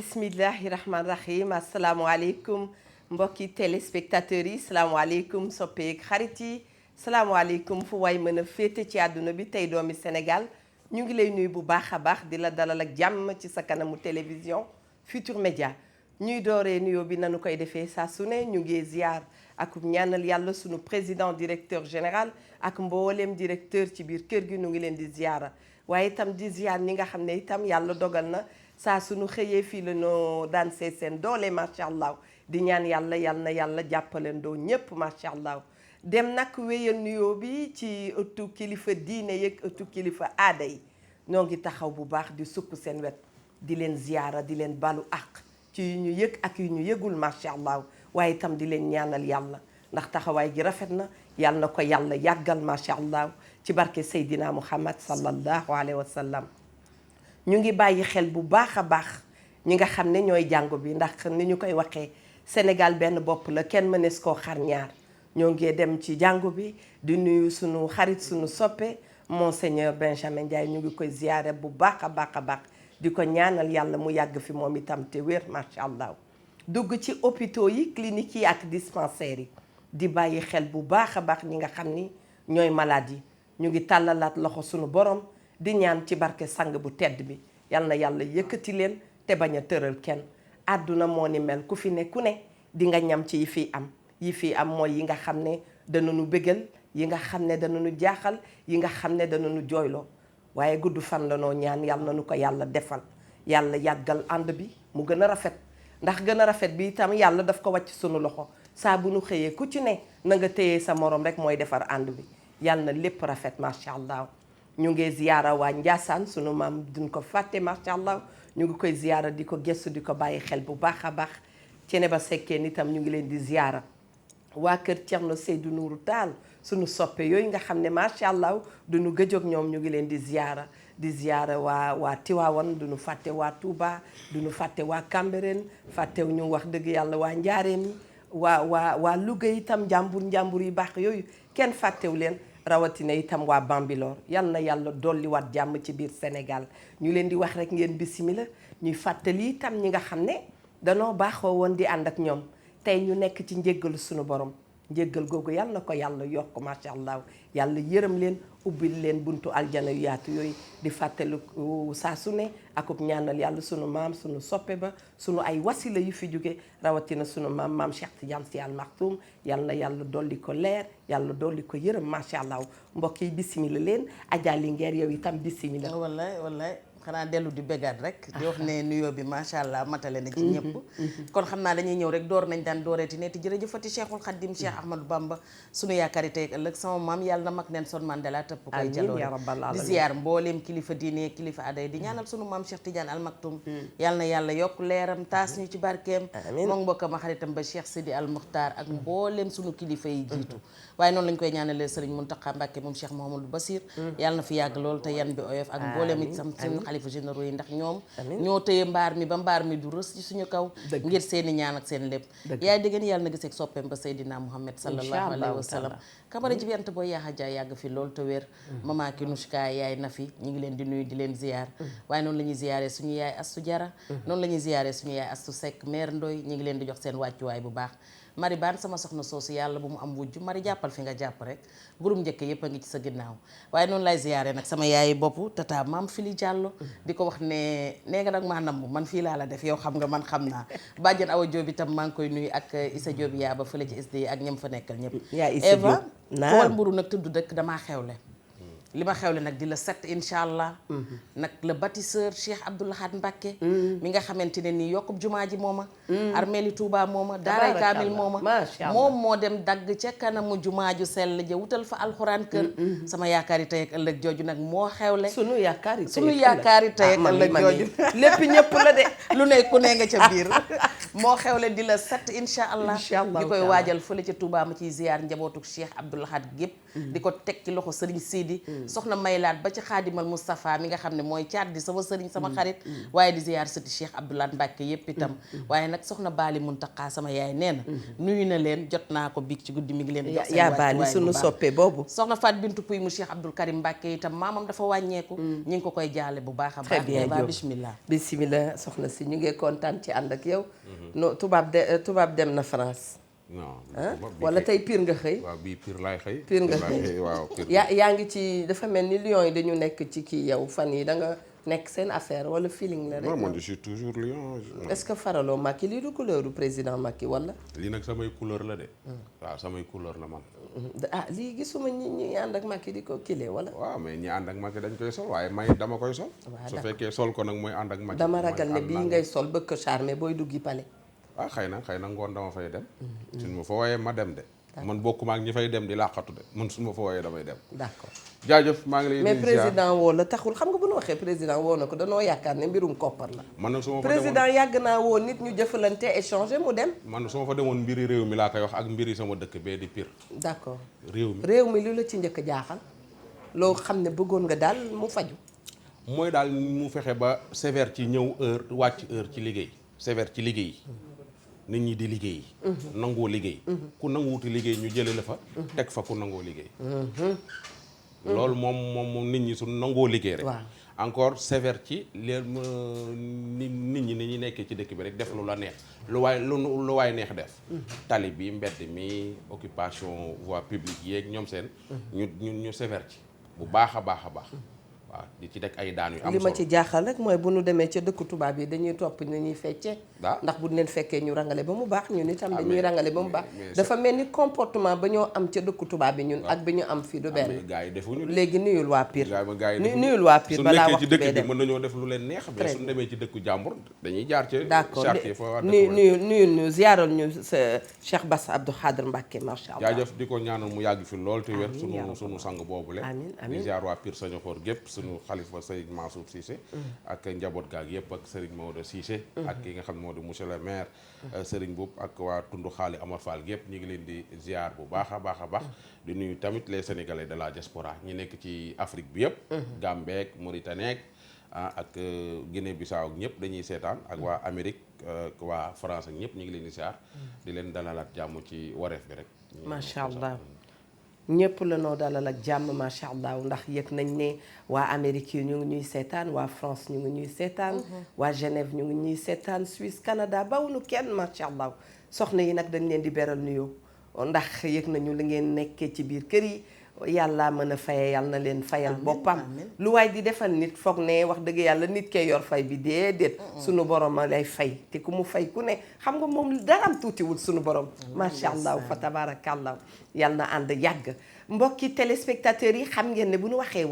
bismillahi rahmaani rahim asalaamaaleykum mbokki téléspectateurs yi salaamaaleykum soppeek xarit yi salaamaaleykum fu waay mën a féete ci àdduna bi tey doomi Sénégal ñu ngi lay nuyu bu baax a baax di la dalal ak jàmm ci sa kanamu télévision Futur Média ñuy dooree nuyoo bi nanu koy defee saa su ne ñu ngi ziar ak ñaanal yàlla sunu président directeur général ak mbooleem directeur ci biir kër gi ñu ngi leen di ziara waaye itam di ziar ñi nga xam ne itam yàlla dogal na saa suñu xëyee fii la noo daan see seen doole macha allah di ñaan yàlla yal na yàlla jàppalandoo ñépp macha allah dem nag wéyal nuyoo bi ci ëttu kilifa diine yeeg ëttu kilifa aada yi ñoo ngi taxaw bu baax di sukk seen wet di leen ziyaara di leen balu àq ci yu ñu yëg ak yu ñu yëgul macha allah waaye itam di leen ñaanal yàlla ndax taxawaay gi rafet na yàlla na ko yàlla yàggal macha allah ci barke Seydina Muhammad sallallahu alayhi wa sallam. ñu ngi bàyyi xel bu baax a baax ñi nga xam ne ñooy jàngu bi ndax ni ñu koy waxee Sénégal benn bopp la kenn mënees koo xar ñaar ñoo ngi dem ci jàngu bi di nuyu sunu xarit sunu soppe Monseigneur Benjamin Ndiaye ñu ngi koy ziyaare bu baax a baax di ko ñaanal yàlla mu yàgg fi moom itam te wér macha allah. dugg ci hôpitaux yi cliniques yi ak dispensaires yi di bàyyi xel bu baax a baax ñi nga xam ni ñooy malade yi ñu ngi tàllalaat loxo sunu borom. di ñaan ci barke sang bu tedd bi yal na yàlla yëkkati leen te bañ a tëral kenn àdduna moo ni mel ku fi ne ku ne di nga ñam ci yi fii am mooy yi nga xam ne danañu bégal yi nga xam ne danañu jaaxal yi nga xam ne danañu jooyloo waaye gudd fan la noo ñaan yàlla na nu ko yàlla defal yàlla yàggal ànd bi mu gën a rafet ndax gën a rafet bi itam yàlla daf ko wàcc sunu loxo saa bu nu xëyee ku ci ne na nga téye sa morom rek mooy defar ànd bi yàlla na lépp rafet macha allah. ñu ngi ziyaara waa Njaasaan sunu maam duñ ko fàtte macha allah ñu ngi koy ziyaara di ko gëstu di ko bàyyi xel bu baax a baax cene ba sekkee nitam ñu ngi leen di ziyaara waa kër Thierno Seydou Nourou Tall sunu soppe yooyu nga xam ne macha allah duñu gëjoog ñoom ñu ngi leen di ziyaara waa Tiwaawan duñu fàtte waa Touba duñu fàtte waa Cambérène fàttew ñu wax dëgg yàlla waa Njaareem yi waa Louga itam njàmbur yi baax yooyu kenn fàttew leen rawatina itam waa Bambilor yal na yàlla dolliwaat jàmm ci biir Sénégal ñu leen di wax rek ngeen bisimila ñuy fàttali itam ñi nga xam ne danoo baaxoo woon di ànd ak ñoom tey ñu nekk ci njéggalu sunu borom njéggal googu yal na ko yàlla yokk macha allah yàlla yërëm leen ubbil leen buntu aljana yu yaatu yooyu di fàttali saa su ne akub ñaanal yàlla sunu maam sunu soppe ba sunu ay wasila yu fi jóge rawatina sunu maam Cheikh Tidiane Sy Al Maktoum yal na yàlla dolli ko leer yàlla dolli ko yërëm macha allah mbokk yi bisimila leen Adja Linguère yow itam bisimila. wallaay xanaa dellu di bégaat rek di wax ne nuyoo bi macha allah matale na ci ñëpp kon xam naa dañuy ñëw rek door nañ daan dooreeti neeti jërëjëfati Cheikhul Khadim Cheikh Ahmadou Bamba sunu yaakaar yi tey ëllëg sama maam yàlla na mag Nelson Mandela tëpp koy jaloore di ziar mbooleem kilifa diine kilifa aday di ñaanal sunu maam Cheikh Tidiane Al Maktoum yàlla na yàlla yokk leeram taas ñu ci barkeem moom mbokkam xaritam ba Cheikh Sidi Al Mukhtar ak mbooleem sunu kilifa yi jiitu waaye noonu lañ koy ñaanalee Serigne Mountakha Mbacké moom Cheikh Mouhamadou Bassir yàlla na fi yàgg lool te yan bi oyof ak mbooleem itam xalifa généraux yi ndax ñoom ñoo tëye mbaar mi ba mbaar mi du rës ci suñu kaw ngir seeni ñaan ak seen lépp yaay déggéen yàlla na gisee ak soppeem ba Seydina Muhammad sallallahu alayhi wa sallam kamara ji bent booy yaaxa jaay yàgg fi loolu te wér mama ki nushka yaay na fi ñu ngi leen di nuyu di leen ziyaar waaye noonu la ñuy ziyaaree suñu yaay Astu Jara noonu la ñuy ziyaaree suñu yaay Astu Seck mère Ndoy ñu ngi leen di jox seen wàccuwaay bu baax mari baan sama soxna soosu yàlla bu mu am wujj mari jàppal fi nga jàpp rek groupe njëkk yëpp a ngi ci sa ginnaaw waaye noonu lay ziyaare nag sama yaayi bopp tata maam Fili Diallo di ko wax ne nee nga nag maa namm man fii laa la def yow xam nga man xam naa bàjjan Awa Diop itam maa ngi koy nuyu ak Issa Diop yaa ba fële ci SD ak ñam fa nekkal ñëpp Eva kool mburu nag tudd dëkk damaa xewle li ma xewle nag di la 7 incha allah nag le bâtisseur Cheikh Abdou Lahad Mbacké mi nga xamante ne nii yokkub jumaa ji mooma armeeli Touba mooma daaray kaamil mooma moom moo dem dagg ca kanamu jumaa ju sell ja wutal fa alxuraan kër sama yaakaar yi tey ak ëllëg jooju nag moo xewle sunu yaakaar yi tey ak ëllëg jooju lépp ñëpp la de lu ne ku ne nga ca biir moo xewle di la 7 incha allah ñu koy waajal fële ca Touba ma ciy ziyaar njabootuk Cheikh Abdou Lahad gépp di ko teg ci loxo sëriñ Sidi soxna Maylaat ba ci xaadimal Moustapha mi nga xam ne mooy caat di sama sëriñ sama xarit waaye di ziyaar sëti Cheikh Abdoulaye Mbacke yépp itam waaye nag soxna Baali Muntaqa sama yaay nee na nuyu na leen jot naa ko biig ci guddi mi ngi leen di jox seen yaa Baali sunu soppe boobu soxna Fat Bintou Pouy mu Cheikh Abdoul Karim Mbacke itam maamam dafa wàññeeku ñu ngi ko koy jaale bu baax a baax ba bismillah bismillah soxna si ñu ngi kontaan ci ànd ak yow no tubaab dem na France non wala tey Pire nga xëy waaw bii Pire laay xëy Pire nga xëy waaw Pire yaa ngi ci dafa mel ni Lions yi dañu nekk ci kii yow fan yi da nga nekk seen affaire wala feeling la rek non man je suis toujours Lion est-ce que faraloo Macky lii du couleur du président Macky wala lii nag samay couleur la de waaw samay couleur la man lii gisuma ñi ànd ak Macky di ko kile wala waaw mais ñi ànd ak Macky dañ koy sol waaye may dama koy sol su fekkee sol ko nag mooy ànd ak Macky dama ragal ne bii ngay sol bëgg ko charmer booy duggi palais waaw xëy na ngoon dama fay dem suñ ma fa wooyee ma dem de man bokkuma ak ñi fay dem di làqatu de man suñ ma fa wooyee damay dem d'accord jaajëf maa ngi lay mais président woo la taxul xam nga bu ñu waxee président woo na ko danoo yaakaar ne mbirum koppar la man nag su ma fa président yàgg naa woo nit ñu jëfalante échanger mu dem man su ma fa demoon mbiri réew mi laa koy wax ak mbiri sama dëkk bee di Pire d'accord réew mi lu la ci njëkk jaaxal loo xam ne bëggoon nga daal mu faju mooy daal mu fexe ba sévère ci ñëw heure wàcc heure ci liggéey sévère ci liggéey nit ñi di liggéey nangoo liggéey ku nanguwuti liggéey ñu jële la fa teg fa ku nangoo liggéey loolu moom nit ñi su nangoo liggéey rek encore sévère ci leen nit ñi ni ñu nekkee ci dëkk bi rek def lu la neex lu waay neex def tali bi mbedd mi occupation voie publique yeeg ñoom seen ñu sévère ci bu baax a baax waaw di ci teg ay daan yu am solo li ma ci jaaxal rek mooy bu ñu demee ca dëkku tubaab yi dañuy topp ni ñuy feccee ndax bu leen fekkee ñu rangale ba mu baax ñun itam dañuy rangale ba mu baax dafa mel ni comportement ba ñoo am ca dëkku tubaab yi ñun ak bi ñu am fii du benn gars yi defuñu léegi nuyul waa Pire nuyul waa Pire balaa wax ci dëkk bi mën nañoo def lu leen neex mais suñu demee ci dëkku jàmbur dañuy jaar ci d'accord charte fa war nuyul ñu ziaral ñu sa Cheikh Bass Abdou Khadre Mbacké macha allah jaajëf di ko ñaanal mu yàgg fi lool te wér sunu sang boobule di ziar waa Pire Sañoxoor gépp suñu xalifa Serigne Mansour Cissé ak njaboot gaag yëpp ak Serigne Maodo Cissé ak ki nga xam ne moo di monsieur le maire Serigne Boub ak waa tundu xaali Amar Fall yëpp ñu ngi leen di ziar bu baax a baax di nuyu tamit les Sénégalais de la diaspora ñi nekk ci Afrique bi yëpp Gambie ak Mauritanie ak Guinée Bissau ak ñëpp dañuy seetaan ak waa Amérique waa France ak ñëpp ñu ngi leen di ziar di leen dalalaat jàmm ci wareef bi rek macha allah ñëpp la noo dalal ak jàmm macha allah ndax yëg nañ ne waa Amérique yi ñu ngi ñuy seetaan waa France ñu ngi ñuy seetaan waa Genève ñu ngi ñuy seetaan Suisse Canada bawuñu kenn macha allah soxna yi nag dañ leen di beral nuyoo ndax yëg nañu li ngeen nekkee ci biir kër yi yàlla mën a faye yàlla na leen fayal boppam lu waay di defal nit foog ne wax dëgg yàlla nit kee yor fay bi déedéet sunu borom a lay fay te ku mu fay ku ne xam nga moom daram tuutiwul sunu borom macha allah fa tabarakallah yàlla na ànd yàgg mbokki téléspectateurs yi xam ngeen ne bu ñu waxee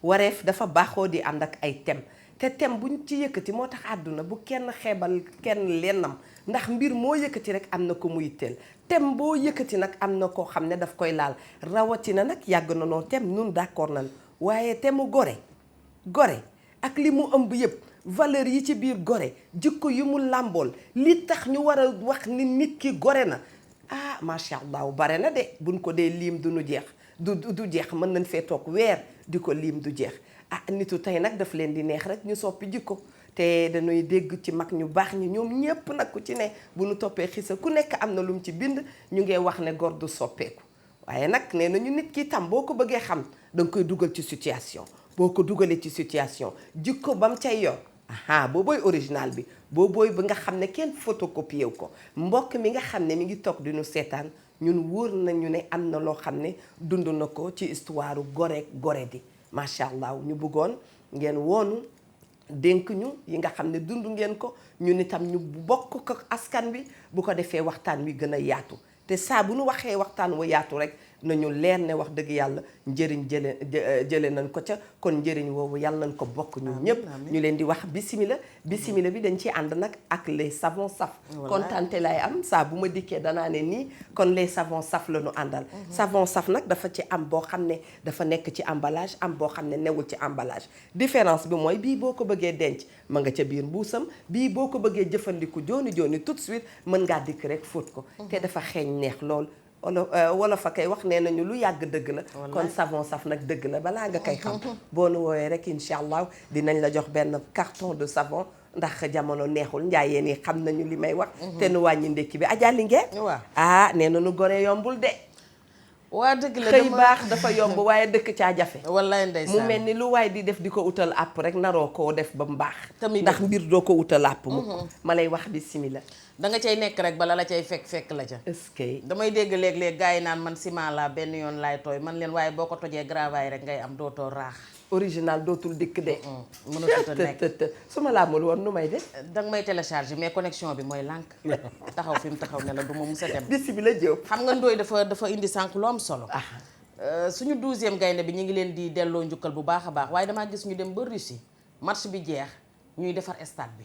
wareef dafa baaxoo di ànd ak ay thème te thème buñ ci yëkkati moo tax àdduna bu kenn xeebal kenn lennam ndax mbir moo yëkkati rek am na ko muy teel thème boo yëkkati nag am na koo xam ne daf koy laal rawatina nag yàgg na noo thème nun d'accord nañ waaye thème mu gore ak li mu ëmb yëpp valeur yi ci biir gore jikko yu mu làmbool li tax ñu war a wax ni nit ki gore na macha allah bare na de buñ ko dee liim du nu jeex du jeex mën nañ fee toog weer di ko liim du jeex nitu tey nag daf leen di neex rek ñu soppi jikko te dañuy dégg ci mag ñu baax ñi ñoom ñépp nag ku ci ne bu nu toppee xisa ku nekk am na lu mu ci bind ñu ngee wax ne gor du soppeeku waaye nag nee nañu nit ki tam boo ko bëggee xam danga koy dugal ci situation boo ko dugalee ci situation jikko ba mu cay yor boobooy original bi boobooy ba nga xam ne kenn photocopié wu ko mbokk mi nga xam ne mi ngi toog di nu seetaan ñun wóor nañu ne am na loo xam ne dund na ko ci histoire gore di macha allah ñu bëggoon ngeen woonu dénk ñu yi nga xam ne dund ngeen ko ñun itam ñu bokk ko askan bi bu ko defee waxtaan wi gën a yaatu te saa bu nu waxee waxtaan wa yaatu rek nañu leer ne wax dëgg yàlla njëriñ jële nañ ko ca kon njëriñ woowu yàlla nañ ko bokk ñun ñëpp ñu leen di wax bisimila bi dañ ci ànd nag ak les savons saf kontaante lay am saa bu ma dikkee danaa ne nii kon les savons saf la ñu àndal savon saf nag dafa ci am boo xam ne dafa nekk ci emballage am boo xam ne newul ci emballage différence bi mooy bii boo ko bëggee denc ma nga ca biir mbuusam bii boo ko bëggee jëfandiku jooni tout de suite mën ngaa dikk rek fóot ko te dafa xeeñ neex lool wolof a kay wax nee nañu lu yàgg dëgg la kon savon saf nag dëgg la balaa nga koy xam boo nu woowee rek incha allah dinañ la jox benn carton de savon ndax jamono neexul njaayeen yi xam nañu li may wax te nu wàññi ndekki bi Adja Linguère nee na nu gore yombul de waa dëgg la xëy baax dafa yomb waaye dëkk caa jafe wallaay ndeysaan mu mel ni lu waay di def di ko utal àpp rek naroo koo def ba mu baax ndax mbir doo ko utal àpp mu ma lay wax bismillah da nga cay nekk rek bala la cay fekk la ca est-ce que damay dégg léeg-léeg gars yi naan man ciment laa benn yoon laay tooy man leen waaye boo ko tojee gravaay rek ngay am dootoo raax original dootul dikk de mënatut a nekk su ma laamul woon nu may def danga may télécharger mais connexion bi mooy lànk taxaw fi mu taxaw ne la du ma mus a dem bismillah Diop xam nga Ndoye dafa indi sànq lu am solo suñu 12e gaynde bi ñu ngi leen di delloo njukkal bu baax a baax waaye damaa gis ñu dem ba Russie match bi jeex ñuy defar stade bi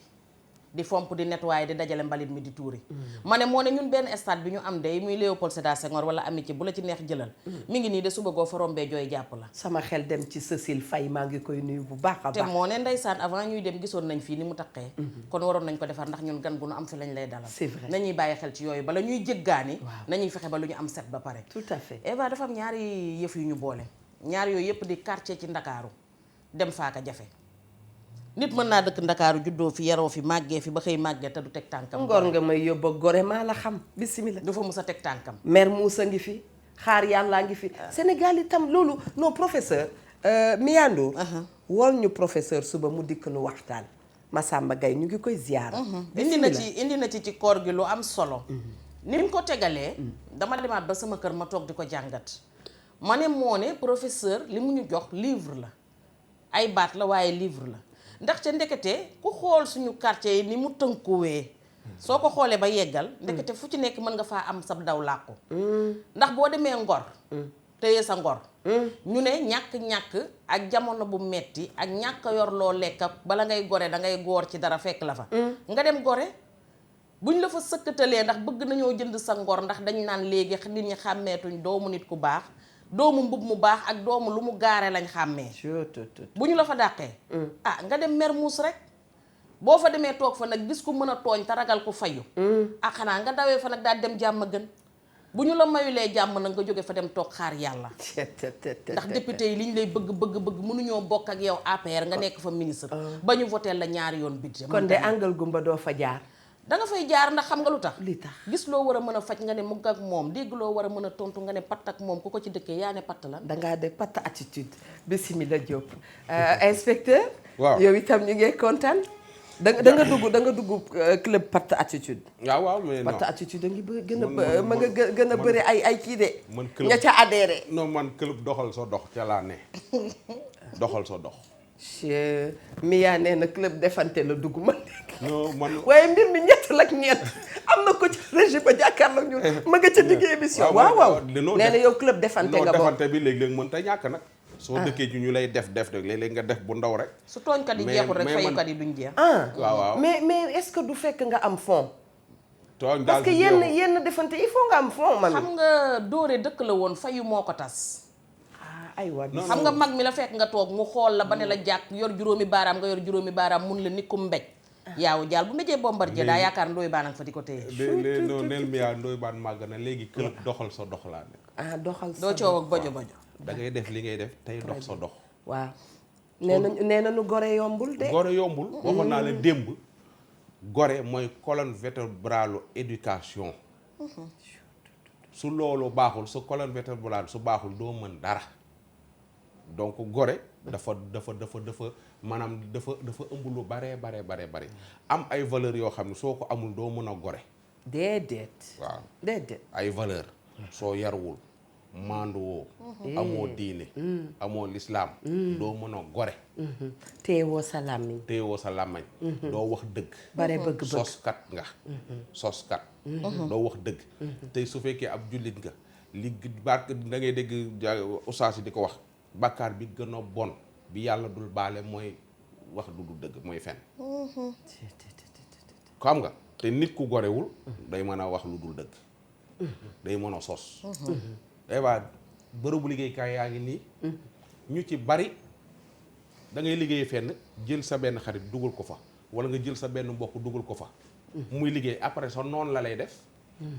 di fomp di nettoyer di dajale mbalit mi di tuuri ma ne moo ne ñun benn stade bi ñu am day muy Léopold Sédar Senghor wala Amitié bu la ci neex jëlal mi ngi nii de suba goo fa rombee jooy jàpp la sama xel dem ci Cécile Faye maa ngi koy nuyu bu baax a baax te moo ne ndeysaan avant ñuy dem gisoon nañ fii ni mu taqee kon waroon nañ ko defar ndax ñun gan gu nu am fi lañ lay dalal c'est vrai nañuy bàyyi xel ci yooyu bala ñuy jéggaani nañuy fexe ba lu ñu am set ba pare tout à fait Eva dafa am ñaari yëf yu ñu boole ñaar yooyu yëpp di quartier ci Ndakaaru dem faaka jafe nit mën naa dëkk Ndakaaru juddoo fi yaroo fi màggee fi ba xëy màggee te du teg tànkam ngor nga may yóbba gore maa la xam bismillah du fa mus a teg tànkam mère Moussa ngi fi xaar yàllaa ngi fi Sénégal itam loolu non professeur Miyando wol ñu professeur suba mu dikk nu waxtaan Massamba Gaye ñu ngi koy ziyaara indi na ci koor gi lu am solo ni mu ko tegalee dama demaat ba sama kër ma toog di ko jàngat ma ne moo ne professeur li mu ñu jox livre la ay baat la waaye livre la ndax ca ndekete ku xool suñu quartier yi ni mu tënkuwee soo ko xoolee ba yeggal ndekete fu ci nekk mën nga faa am sab daw làqu ndax boo demee Ngor téye sa ngor ñu ne ñàkk-ñàkk ak jamono bu metti ak ñàkk a yor loo lekk ak bala ngay gore da ngay góor ci dara fekk la fa nga dem gore buñ la fa sëkkatalee ndax bëgg nañoo jënd sa ngor ndax dañ naan léegi nit ñi xàmmeetuñ doomu nit ku baax doomu mbub mu baax ak doomu lu mu gaare lañ xàmmee bu ñu la fa dàqee nga dem Mermoz rek boo fa demee toog fa nag gis ku mën a tooñ te ragal ku fayu xanaa nga dawee fa nag daal dem jàmm gën bu ñu la mayulee jàmm nag nga jóge fa dem toog xaar yàlla ndax député yi li ñu lay bëgg mënuñoo bokk ak yow APR nga nekk fa ministre ba ñu voté la ñaari yoon budget kon de angal gumba doo fa jaar da nga fay jaar ndax xam nga lu tax li tax gis loo war a mën a faj nga ne mugg ak moom dégg loo war a mën a tontu nga ne patt ak moom ku ko ci dëkkee yaa ne patt la dangaa de patt attitude bismillah Diop inspecteur waaw yow itam ñu ngi kontaan da nga dugg club patt attitude waaw mais non patt attitude a ngi gën a ma nga gën a bëri ay kii de man club ña ca adhéré non man club doxal sa dox ca laa ne doxal sa dox Mia nee na club defante la dugg man non man waaye mbir mi ñett la ak ñett am na ko ci régie ba jàkkaarloo ñun ma nga ca digg émission waaw nee na yow club defante nga bokk defante bi léeg-léeg mën ta ñàkk nag soo dëkkee ci ñu lay def rek léeg-léeg nga def bu ndaw rek su tooñkat yi jeexul rek fayukat yi duñ jeex waaw mais est-ce que du fekk nga am fond tooñ parce que yenn defante il faut nga am fond mami xam nga dóore dëkk la woon fayu moo ko tas aywa xam nga mag mi la fekk nga toog mu xool la ba ne la jàkk yor juróomi baaraam nga yor juróomi baaraam mun la nikku mbéj yaaw jaal bu mbéjee Bombardier daa yaakaar Ndoye Bane fa di ko téye non neel mi yaa Ndoye Bane màgg na léegi club doxal sa dox laa nekk doxal sa doo coow ak bojo bojo da ngay def li ngay def tey dox sa dox waaw nee na nu gore yombul de gore yombul waxoon naa la démb gore mooy colonne vertébrale éducation su loolu baaxul su colonne vertébrale su baaxul doo mën dara donc gore dafa maanaam dafa ëmb lu bare am ay valeurs yoo xam ne soo ko amul doo mën a gore déedéet waaw déedéet ay valeur soo yarwul maanduwoo amoo diine amoo lislaam doo mën a gore téewoo sa làmmiñ doo wax dëgg bare bëgg soskat doo wax dëgg tey su fekkee ab jullit nga li bark da ngay dégg ustaas yi di ko wax bàkkaar bi gën a bon bi yàlla dul baale mooy wax du dëgg mooy fen xam nga te nit ku gorewul day mën a wax lu dul dëgg day mën a sos waa bërëbu liggéeykaay yaa ngi nii ñu ci bari da ngay liggéey fenn jël sa benn xarit dugal ko fa wala nga jël sa benn mbokk dugal ko fa muy liggéey après sa noonu la lay def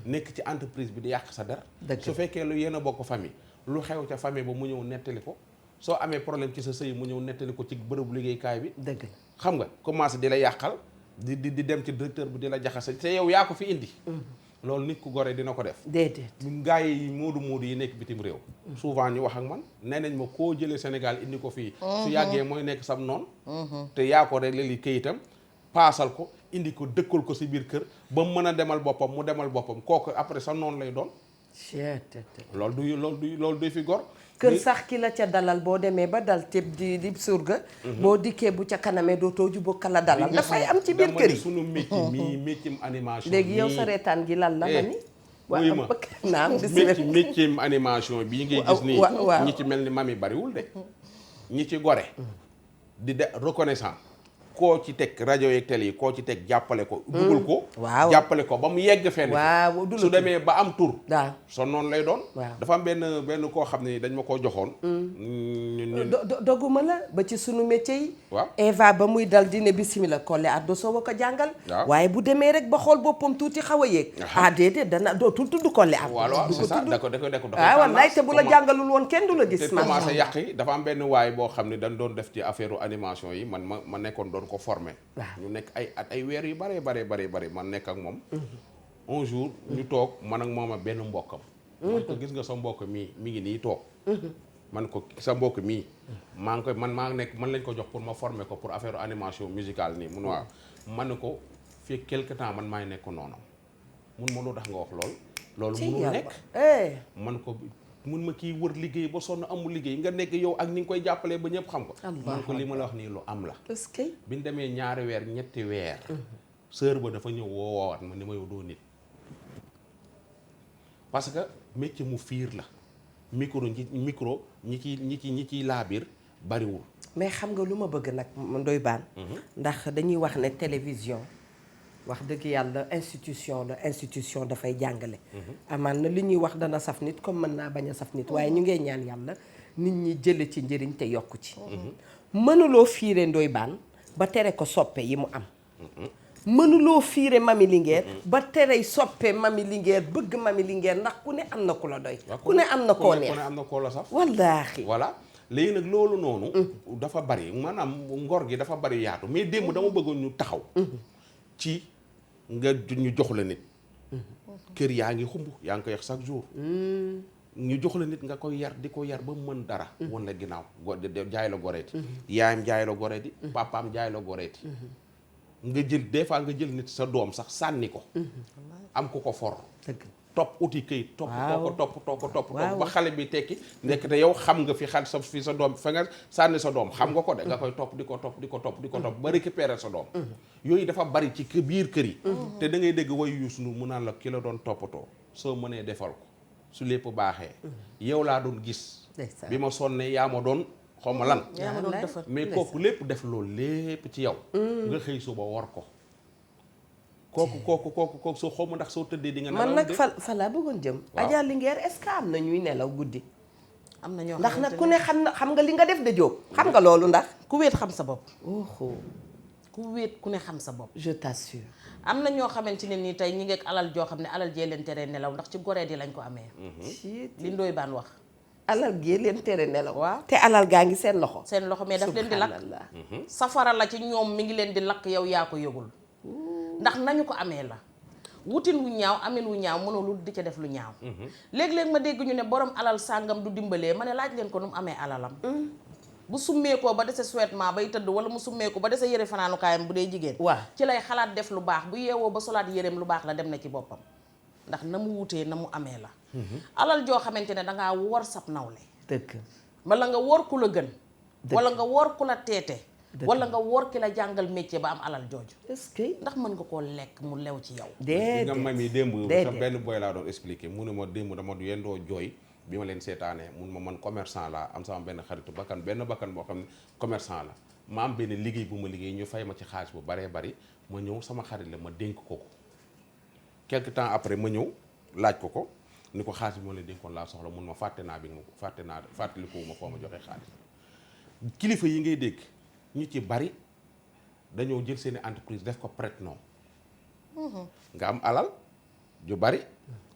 nekk ci entreprise bi di yàq sa der. Dëgg su fekkee lu yéen a bokk famille lu xew ca famille ba mu ñëw nettali ko soo amee problème ci sa sëy mu ñëw nettali ko ci bërëbu liggéeykaay bi. dëgg xam nga commencé di la yàqal di dem ci directeur bi di la jaxase te yow yaa ko fi indi. loolu nit ku gore dina ko def. déedéet. gaa yi moodu yi nekk bitim réew. souvent ñu wax ak man nee nañ ma koo jëlee Sénégal indi ko fii. su yàggee mooy nekk sam noonu. te yaa ko rek li këyitam paasal ko indi ko dëkkal ko si biir kër ba mu mën a demal boppam mu demal boppam kooku après sa noonu lay doon. loolu du fi gor. kër sax ki la ca dalal boo demee ba dal tëb di surga. boo dikkee bu ca kanamee dootoo jubóo ka la dalal. dafay am ci biir kër yi sunu métier mii métier animation. léegi yow sa reetaan gi lan la ma ni. wuy ma naam métier animation bii ngay gis nii. ñi ci mel ni mami bariwul de. ñi ci gore. di de reconnaissant. koo ci teg rajo yeeg télé yi koo ci teg jàppale ko. dugal ko. waaw jàppale ko ba mu yegg fenn. waaw su demee ba am tur. waaw son noonu lay doon. waaw dafa am benn koo xam ne dañ ma koo joxoon. doguma la ba ci sunu métier yi. waaw Eva ba muy dal dine bismillah Collé Addo Sow a ko jàngal. waaye bu demee rek ba xool boppam tuuti xaw a yéeg. déedéet dana dootul tudd Collé Addo. waaw c'est ça da ko wallaay te bu la jàngalul woon kenn du la gis. te commencé yàq yi dafa am benn waay boo xam ne dañ doon def ci affaire animation yi ma nekkoon doon ko formé. ñu nekk ay weer yu bare man nekk ak moom. un jour ñu toog man ak moom ak benn mbokkam. man ko gis nga sa mbokk mii mi ngi nii toog. man ko sa mbokk mii maa ngi lañ ko jox pour ma former ko pour affaire animation musicale nii mun waaw man ne ko fii quelque temps man maay nekk noonu mun ma lu tax nga wax loolu munul nekk man ko mun ma kii wër liggéey ba sonn amul liggéey nga nekk yow ak ni nga koy jàppalee ba ñëpp xam ko man ko li ma la wax nii lu am la bi ñu demee 2 weer 3 weer sœur ba dafa ñëw woowaat ma ni ma yow doo nit parce que métier mu fiir la micro ñi ciy laabiir bariwul mais xam nga lu ma bëgg nag Ndoye Bane ndax dañuy wax ne télévision wax dëgg yàlla institution dafay jàngale amaan na li ñuy wax dana saf nit comme mën naa bañ a saf nit waaye ñu ngee ñaan yàlla nit ñi jële ci njëriñ te yokku ci mënuloo fiire Ndoye Bane ba tere ko soppe yi mu am mënuloo fiire Mami Linguère ba terey soppe Mami Linguère bëgg Mami Linguère ndax ku ne am na ku la doy ku ne am na koo neex ku ne am na koo la saf wallaahi voilà léegi nag loolu noonu dafa bari maanaam ngor gi dafa bari yaatu mais démb dama bëggoon ñu taxaw ci nga ñu jox la nit kër yaa ngi xumb yaa ngi koy wax chaque jour ñu jox la nit nga koy yar di ko yar ba mu mën dara wan la ginnaaw jaay la goreeti yaayam jaay la goreeti papaam jaay la goreeti nga jël des fois nga jël nit sa doom sax sànni ko am ku ko for topp uti këyit topp ba xale bi tekki nekk te yow xam nga fi sa doom fa nga sànni sa doom xam nga ko de nga koy topp di ko topp ba récupérer sa doom yooyu dafa bari ci biir kër yi te da ngay dégg way Youssou Ndour mu naan la ki la doon toppatoo soo mënee defal ko su lépp baaxee yow laa doon gis bi ma sonnee yaa ma doon xaw ma lan mais kooku lépp def loolu lépp ci yow nga xëy suba war ko kooku soo xaw ma ndax soo tëddee di nga nelaw man nag fa laa bëggoon jëm Adja Linguère est-ce que am na ñuy nelaw guddi am na ñoo ndax nag ku ne xam nga li nga def de Jóob xam nga loolu ndax ku wéet xam sa bopp ku wéet ku ne xam sa bopp je t'assure am na ñoo xamante ne nii tey ñi ngeek alal joo xam ne alal jee leen tere nelaw ndax ci goree di lañ ko amee li Ndoye Bane wax alal gee leen tere nelaw waaw te alal gaa ngi seen loxo mais daf leen di lakk safara la ci ñoom mi ngi leen di lakk yow yaa ko yëgul ndax nañu ko amee la wutin wu ñaaw amin wu ñaaw mënulul di ca def lu ñaaw léeg-léeg ma dégg ñu ne borom alal sàngam du dimbalee ma ne laaj leen ko nu mu amee alalam bu summeekoo ba dese souhaitement bay tëdd wala mu summeekoo ba dese yëre fanaanukaayam bu dee jigéen waaw ci lay xalaat def lu baax bu yeewoo ba solaat yëreem lu baax la dem na ci boppam ndax na mu wutee na mu amee la alal joo xamante ne dangaa wor sab nawle dëgg wala nga wor ku la gën wala nga wor ku la teete wala nga wor ki la jàngal métier ba am alal jooju est-ce que ndax mën nga koo lekk mu lew ci yow déedéet nga mam yi démb sa benn boy laa doon expliqué mu ne ma démb dama yendoo jooy bi ma leen seetaanee mun ma man commerçant laa am sama benn xaritu bakkan boo xam ne commerçant la ma am benn liggéey bu ma liggéey ñu fay ma ci xaalis bu baree bari ma ñëw sama xarit la ma dénk ko quelque temps après ma ñëw laaj ko ni ko xaalis bi moo leen dénkoon laa soxla mun ma fàttalikuwu ma foo ma joxee xaalis kilifa yi ngay dégg ñu ci bari dañoo jël seeni entreprise def ko prête-nom nga am alal ju bari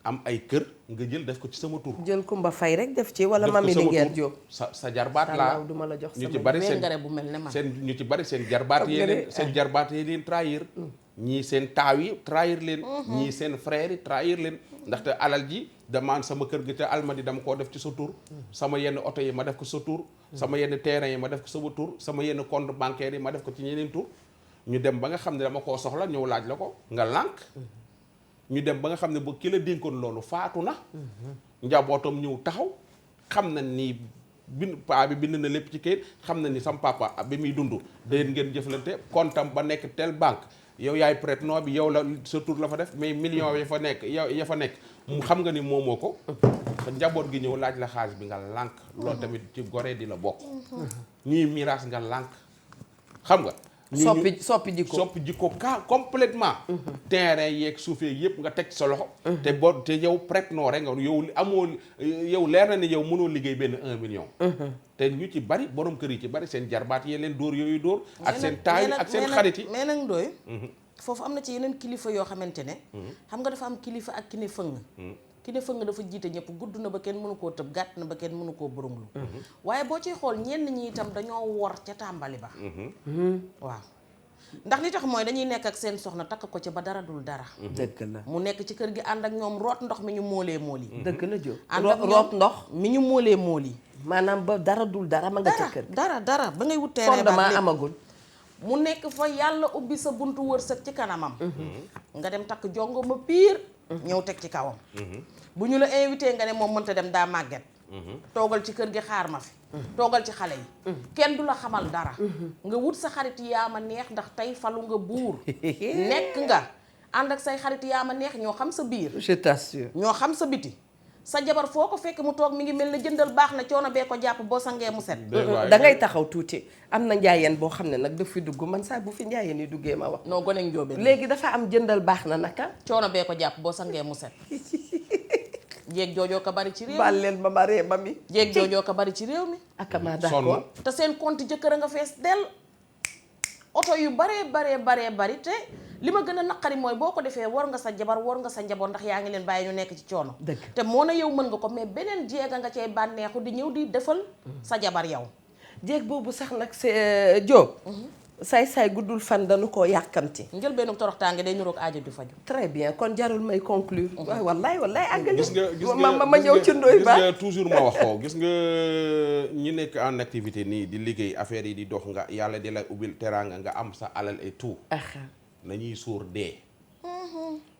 am ay kër nga jël def ko ci sama tur. jël Kumba Fay rek def ci wala def ko Mami sama Linguère tur. Diop. sa jarbaat laa du ma la jox ñu sama ci bari seen ngare bu mel ne man. ñu ci bari seen jarbaat yee leen seen jarbaat yee leen trahir. ñii seen taaw yi trahir leen. ñii seen frère yi trahir leen. ndaxte alal ji damaan sama kër gi te Almadi dama koo def ci sa tur. sama yenn oto yi ma def ko sa tur. sama yenn terrain yi ma def ko sama tur. sama yenn compte bancaire yi ma def ko ci ñeneen tur. ñu dem ba nga xam ne dama koo soxla ñëw laaj la ko nga lànk. ñu dem ba nga xam ne ba ki la dénkoon loolu faatu na. njabootam ñëw taxaw xam na ni paa bi bind na lépp ci kayit xam na ni sam papa bi muy dund déen ngeen jëflante kontam ba nekk tel banque yow yaay prête-nom bi yow la sa tur la fa def mais millions ya fa nekk ya fa nekk mu xam nga ni moomoo ko njaboot gi ñëw laaj la xaalis bi nga lànk loolu tamit ci gore di la bokk ñuy miraas nga lànk xam nga soppi jikko complètement terrain yeeg suuf yeeg yëpp nga teg sa loxo te yow prête-nom rek nga yow amoo yow leer na ni yow mënoo liggéey benn 1 million te ñu ci bari borom kër yi ci bari seen jarbaat yee leen dóor yooyu dóor ak seen taay ak seen xarit yi mais nag ndooy foofu am na ci yeneen kilifa yoo xamante ne xam nga dafa am kilifa ak ki ne fëng ki ne fëng dafa jiite ñëpp gudd na ba kenn mënu koo tëb gàtt na ba kenn mënu koo boromlu waaye boo ciy xool ñenn ñi itam dañoo wor ca tàmbali ba waaw ndax li tax mooy dañuy nekk ak seen soxna takk ko ci ba dara dul dara dëgg la mu nekk ci kër gi ànd ak ñoom root ndox mi ñu moolee mool yi dëgg la jo ànd ak root ndox mi ñu moolee mool yi maanaam ba dara dul dara ma nga ca kër dara ba ngay wut terrain fondement amagul mu nekk fa yàlla ubbi sa buntu wërsëg ci kanamam nga dem takk jongo ma piir ñëw teg ci kawam bu ñu la invité nga ne moom mënta dem daa màgget toogal ci kër gi xaar ma fi toogal ci xale yi kenn du la xamal dara nga wut sa xarit yaa ma neex ndax tey falu nga buur nekk nga ànd ak say xarit yaa ma neex ñoo xam sa biir je t'assure ñoo xam sa biti sa jabar foo ko fekk mu toog mi ngi mel ne jëndal baax na coono bee ko jàpp boo sangee mu set da ngay taxaw tuuti am na njaayeen boo xam ne nag daf fi dugg man saa bu fi njaayeen yi duggee ma wax noo gone njóobeen léegi dafa am jëndal baax na naka coono bee ko jàpp boo sangee mu set jéeg joojoo ko bari ci réew mi baal leen ma ma ree ba mi jéeg joojoo ko bari ci réew mi ak ma d'accord te seen compte jëkkër a nga fees dell oto yu baree bari te li ma gën a naqari mooy boo ko defee war nga sa jabar war nga sa njaboot ndax yaa ngi leen bàyyi ñu nekk ci coono dëgg te moo na yow mën nga ko mais beneen jéega nga cay bànneexu di ñëw di defal sa jabar yow jéeg boobu sax nag c'est Diop saay guddul fan dañu koo yàkkamti njël benn toroxtaange day niroog aajo ju faju très bien kon jarul may conclure waaw wallaay àggali gis nga ma ñëw ci ndoy ba gis nga toujours ma wax ko gis nga ñi nekk en activité nii di liggéey affaire yi di dox nga yàlla di la ubbil teraanga nga am sa alal et tout nañuy sóor dee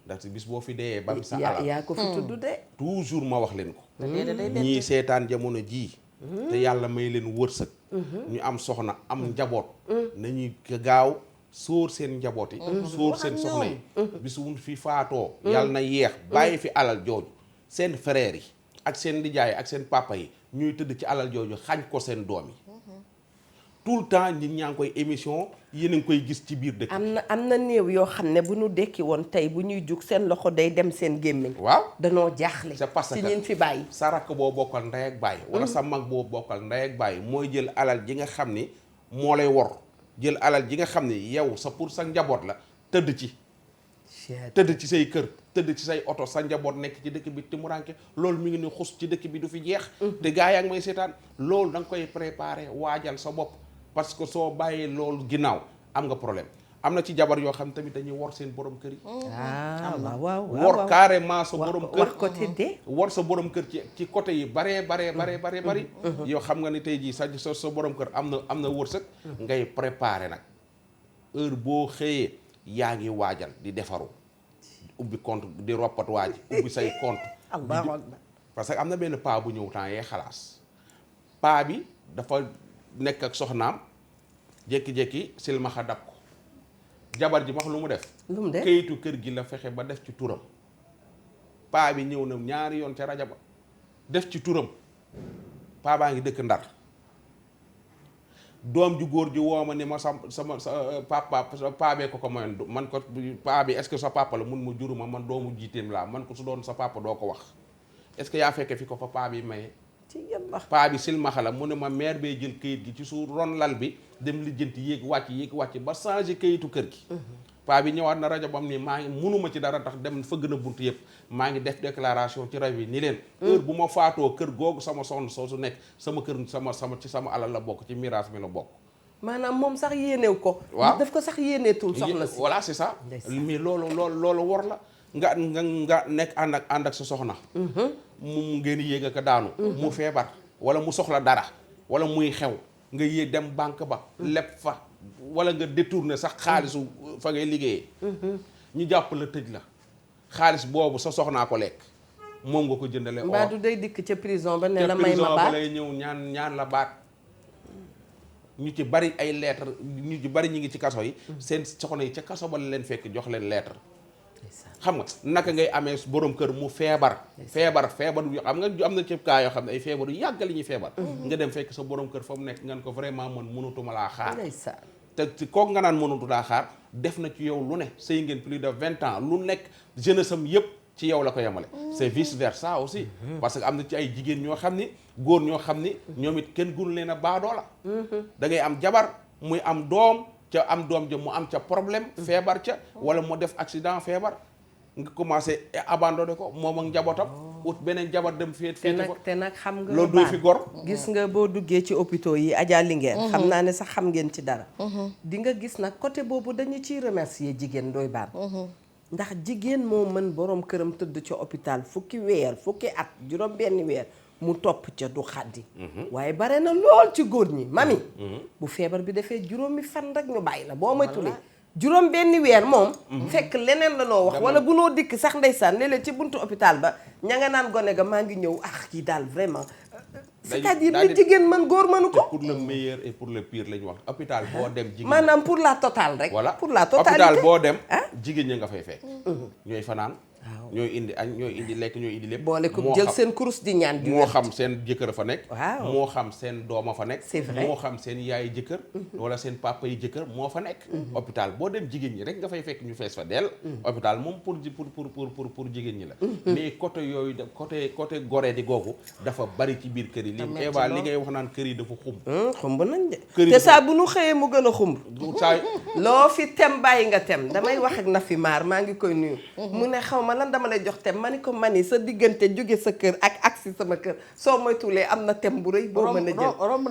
ndaxte bis boo fi dee ba sa alal yaa ko fi tudd de toujours ma wax leen ko ñii seetaan jamono jii te yàlla may leen wërsëg ñu am soxna am njaboot nañuy gaaw sóor seen njaboot yi sóor seen soxna yi bis wuñ fi faatoo yàlla na yeex bàyyi fi alal jooju seen frères yi ak seen nijaay ak seen papa yi ñuy tëdd ci alal jooju xañ ko seen doom yi tout le temps nit ñaa ngi koy émission yéen a ngi koy gis ci biir dëkk am na néew yoo xam ne bu ñu dekki woon tey bu ñuy jug seen loxo day dem seen gémmiñ waaw danoo jaaxle c'est parce que ci ñin fi bàyyi sa rakk boo bokkal ndey ak baay wala sa mag boo bokkal ndey ak baay mooy jël alal ji nga xam ni moo lay wor jël alal ji nga xam ni yow sa pour sa njaboot la tëdd ci say kër tëdd ci say oto sa njaboot nekk ci dëkk bi timuranke loolu mi ngi ne xus ci dëkk bi du fi jeex te gaa yaa ngi may seetaan loolu da nga koy préparer waajal sa bopp parce que soo bàyyee loolu ginnaaw am nga problème am na ci jabar yoo xam tamit dañuy wor seen borom kër yi waaw wor carrément sa borom kër wax ko te de wor sa borom kër ci côté yi bari yow xam nga ni tey jii sa borom kër am na wërsëg ngay préparer nag heure boo xëyee yaa ngi waajal di defaru ubbi compte di roppat waaj ubbi say compte parce que am na benn paa bu ñëw temps yee xalaas paa bi dafa nekk ak soxnaam jékki-jékki silmaxa dab ko jabar ji wax lu mu def kayitu kër gi la fexe ba def ci turam paa bi ñëw na ñaari yoon ca rajo ba def ci turam paa baa ngi dëkk Ndar doom ju góor ji woo ma ni ma sama papa paa bee ko mayoon man ko paa bi est-ce que sa papa la mun ma juruma man doomu jiiteem laa man ko su doon sa papa doo ko wax est-ce que yaa fekke fi ko fa paa bi maye paa bi silmaxa la mu ne ma mère bee jël kayit gi ci suuf ron lal bi dem lijjanti yéeg wàcc ba changé kayitu kër gi paa bi ñëwaat na rajo bam ni maa ngi munuma ci dara tax dem fëgg na bunt yëpp maa ngi def déclaration ci rajo bi ni leen heure bu ma faatoo kër googu sama soxna soosu nekk sama kër sama alal la bokk ci miraas mi la bokk. maanaam moom sax yéenew ko. waaw daf ko sax yéeneetul soxna si. voilà c'est ça. mais loolu war la nga nekk ànd ak sa soxna. mu ngeen yéeg ak daanu. mu feebar wala mu soxla dara wala muy xew nga yéeg dem banque ba. leb fa wala nga détourner sax xaalisu fa ngay liggéeyee. ñu jàpp la tëj la xaalis boobu sa soxnaa ko lekk moom nga ko jëndale. mbaa du day dikk ca prison ba ne la may ma baat ca prison ba lay ñëw ñaan la baat. ñu ci bari ay lettre ñu ci bari ñu ngi ci kaso yi. seen soxna yi ca kaso ba la leen fekk jox leen lettre. xam nga naka ngay amee borom kër mu feebar yu xam nga am na ci cas yoo xam ne ay feebar yu yàgg li ñuy feebar. nga dem fekk sa borom kër fa mu nekk nga ko vraiment man mënatuma laa xaar. te kooku nga naan mënatu laa xaar def na ci yow lu ne sëy ngeen plus de 20 ans lu nekk jeunesse am yëpp ci yow la ko yemale. c'est vice versa aussi. parce que am na ci ay jigéen ñoo xam ni góor ñoo xam ni ñoom it kenn gënu leen a baadoo la. da ngay am jabar muy am doom ca am doom ja mu am ca problème. feebar ca wala mu def accident feebar. nga commencé abandonné ko moom ak njabootam. ut beneen jabar dem féet ko te nag xam nga loolu doo fi gor. gis nga boo duggee ci hôpitaux yi Adja Linguère. xam naa ne sax xam ngeen ci dara. di nga gis nag côté boobu dañu ciy remercier jigéen Ndoye Bane. ndax jigéen moo mën borom këram tëdd ca hôpital fukki at juróom benn weer mu topp ca du xaddi. waaye bare na lool ci góor ñi mami. bu feebar bi defee juróomi fan rek ñu bàyyi la boo moytuwulee. juróom benn weer moom. fekk leneen la noo wax wala bu noo dikk sax ndeysaan léeg-léeg ci buntu hôpital ba ña nga naan gone ga maa ngi ñëw kii daal vraiment. c'est-à-dire li jigéen mën góor mënu ko. pour le meilleur et pour le pire la ñu wax hôpital boo dem. jigéen maanaam pour la totale rek. voilà pour la totalité hôpital boo dem. jigéen ñi nga fay fekk. ñooy fanaan. ñooy indi añ ñooy indi lekk ñooy indi lépp. boole ko jël seen kurus di ñaan di moo xam seen jëkkër fa nekk. waaw moo xam seen dooma fa nekk. c'est vrai moo xam seen yaay jëkkër. wala seen papa yi jëkkër moo fa nekk. hôpital boo dem jigéen ñi rek nga fay fekk ñu fees fa dell. hôpital moom pour jigéen ñi la. mais côté yooyu côté goree di googu dafa bari ci biir kër yi. li Eva li ngay wax naan kër yi dafa xumb. xumb nañ de. te saa bu nu xëyee mu gën a xumb. saa loo fi tem bàyyi nga tem damay wax ak Nafi Maar maa ngi koy nuyu. mu ne xaw ma lan dama lay jox tem ma ni ko mani sa diggante jóge sa kër ak agsi sama kër soo moytuwulee am na tem bu rëy boo mën a jël romb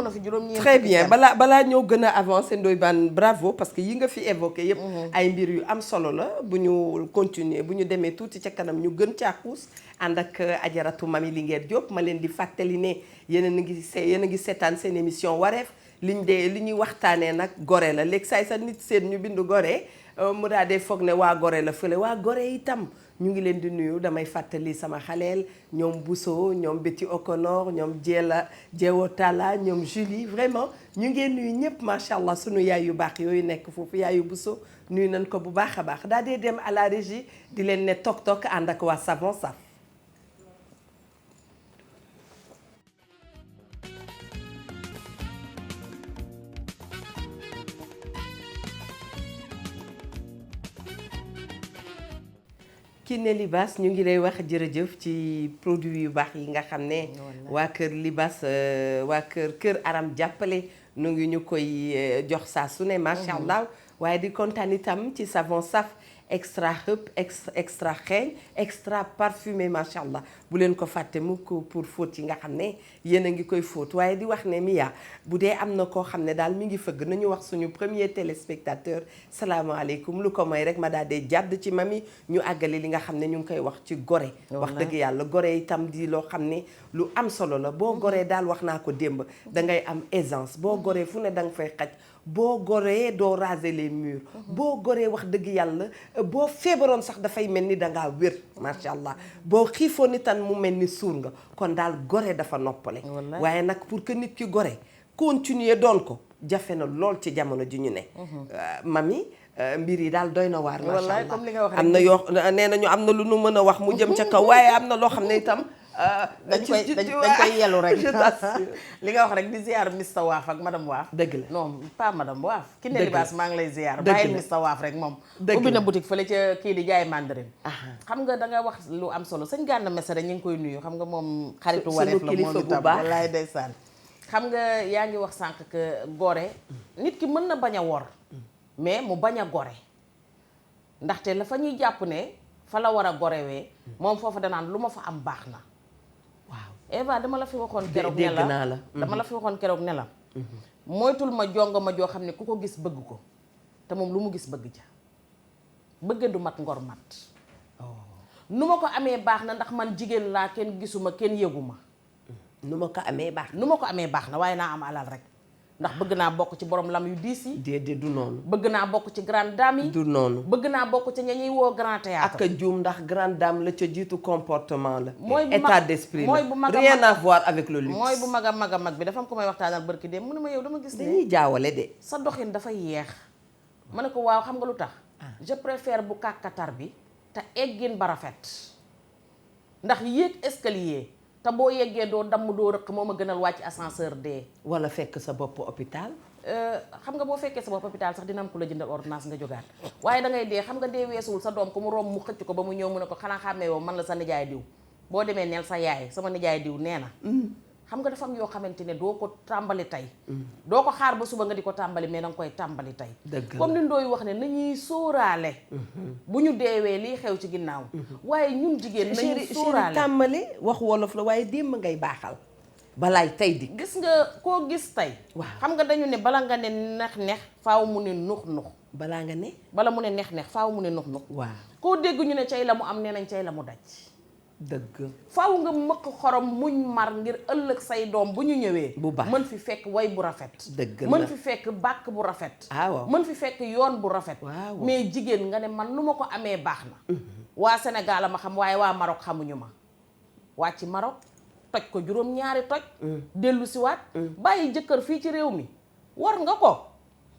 na fi juróom-ñeent très bien balaa ñoo gën a avancer Ndoye Bane bravo parce que yi nga fi évoqué yëpp ay mbir yu am solo la bu ñu continuer bu ñu demee tuuti ca kanam ñu gën caa xuus ànd ak ajaratu Mami Linguère Diop ma leen di fàttali ne yéen a ngi seetaan seen émission wareef li ñuy waxtaanee nag gore la léegi saay sa nit seen ñu bindu gore mu daa dee foog ne waa gore la fële waa gore itam ñu ngi leen di nuyu damay fàttali sama xaleel ñoom Bousso ñoom Betty Okonor ñoom Jeewo Talla ñoom Julie vraiment ñu ngeen nuyu ñëpp macha allah sunu yaay yu baax yooyu nekk foofu yaayu Bousso nuyu nañ ko bu baax a baax daa dee dem à la régie di leen ne toog ànd ak waa Savon Saf. Kiné Libaas ñu ngi lay wax jërëjëf ci produit yu baax yi nga xam ne waa kër Libaas waa kër Aram jàppale nu ngi ñu koy jox saa su ne macha allah waaye di kontaan itam ci savon saf extra hëpp extra xeeñ extra parfumé macha allah bu leen ko fàtte mukk pour fóot yi nga xam ne yéen a ngi koy fóot waaye di wax ne Mia bu dee am na koo xam ne daal mi ngi fëgg nañu wax suñu premier téléspectateur salaamaaleykum lu ko may rek ma daal dee jàdd ci mami ñu àggale li nga xam ne ñu ngi koy wax ci gore wax dëgg yàlla gore itam di loo xam ne lu am solo la boo goree daal wax naa ko démb dangay am aisance boo goree fu ne danga fay xaj boo goree doo raser les murs boo goree wax dëgg yàlla boo feebaroon sax dafay mel ni dangaa wér macha allah boo xiifoon itam mu mel ni suur nga kon daal gore dafa noppale waaye nag pour que nit ki gore continuer doon ko jafe na lool ci jamono ji ñu ne mami mbir yi daal doy na waar macha allah comme li nga wax am na yoo nee nañu am na lu nu mën a wax mu jëm ca kaw waaye am na loo xam ne itam dañ koy yelu rek li nga wax rek di ziar Mr Waaf ak madame Waaf dëgg la non pas madame Waaf Kiné Libaas maa ngi lay ziar bàyyil Mr Waaf rek moom ubbi na boutique fële ca kii di jaay mandarin xam nga da nga wax lu am solo sëñ Gana Messere ñu ngi koy nuyu xam nga moom xaritu wareef la moom itam wallaay ndeysaan xam nga yaa ngi wax sànq que gore nit ki mën na bañ a wor mais mu bañ a gore ndaxte la fa ñuy jàpp ne fa la war a gorewee moom foofa danaan lu ma fa am baax na. waaw Eva dama la fi waxoon keroog ne dégg naa la. dama la fi waxoon keroog ne la moytul ma jongo ma joo xam ne ku ko gis bëgg ko te moom lu mu gis bëgg ja bëgg du mat ngor mat nu ma ko amee baax na ndax man jigéen laa kenn gisuma kenn yëguma nu ma ko amee baax nu ma ko amee baax na waaye naa am alal rek ndax bëgg naa bokk ci borom lam yu diis yi déedéet du noonu bëgg naa bokk ci grande dame yi du noonu bëgg naa bokk ci ña ñuy woo grand théâtre ak a juum ndax grande dame la ca jiitu comportement la mooy bu état d'esprit mooy la bu mag a rien à voir avec le luxe mooy bu mag a mag bi dafa am ko may waxtaanal barki dem mu ne ma yow dama gis ne dañuy jaawale de sa doxin dafa yeex ma ne ko waaw xam nga lu tax je préfère bu kàkkatar bi te eggin ba rafet ndax yéeg escalier te boo yeggee doo damm doo rëq moo ma gënal wàcc ascenseur dee wala fekk sa bopp hôpital xam nga boo fekkee sa bopp hôpital sax dina am ku la jëndal ordonnance nga jógaat waaye da ngay dee xam nga dee weesuwul sa doom ko mu romb mu xëcc ko ba mu ñëw mu ne ko xanaa xàmmee yow man la sa nijaay diw boo demee neel sa yaay sama nijaay diw nee na xam nga dafa am yoo xamante ne doo ko tàmbali tey doo ko xaar ba suba nga di ko tàmbali mais danga koy tàmbali tey comme ni Ndoye wax ne nañuy sóoraale bu ñu deewee lii xew ci ginnaaw waaye ñun jigéen nañuy sóoraale tàmbali wax wolof la waaye démb ngay baaxal balaay tey di gis nga koo gis tey waaw xam nga dañu ne bala nga ne nex-nex faaw mu ne nux-nux balaa nga ne bala mu ne nex-nex faaw mu ne nux-nux waaw koo dégg ñu ne cay la mu am nee nañ cay la mu daj dëgg faaw nga mëq xorom muñ mar ngir ëllëg say doom bu ñu ñëwee bu baax mën fi fekk way bu rafet dëgg la mën fi fekk bàkk bu rafet waaw mën fi fekk yoon bu rafet waaw mais jigéen nga ne man nu ma ko amee baax na waa Sénégal a ma xam waaye waa Maroc xamuñu ma waa ci Maroc toj ko juróom-ñaari toj dellu si waat bàyyi jëkkër fii ci réew mi war nga ko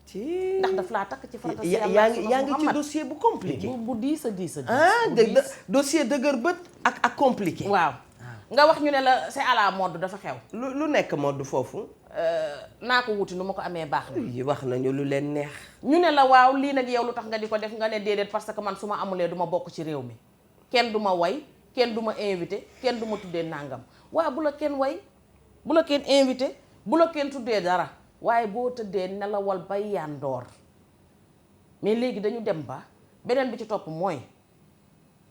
ci ndax daf laa takk ci farata yaa ngi ci dossier bu compliqué bu diis a diis a diis ah dëgg dossier dëgër bët ak compliqué waaw nga wax ñu ne la c'est à la mode dafa xew lu nekk mode foofu naa ko wuti nu ma ko amee baax na yi wax nañu lu leen neex ñu ne la waaw lii nag yow lu tax nga di ko def nga ne déedéet parce que man su ma amulee du ma bokk ci réew mi kenn du ma way kenn du ma invité kenn du ma tuddee nàngam waaw bu la kenn way bu la kenn invité bu la kenn tuddee dara waaye boo tëddee nelawal bay yandoor mais léegi dañu dem ba beneen bi ci topp mooy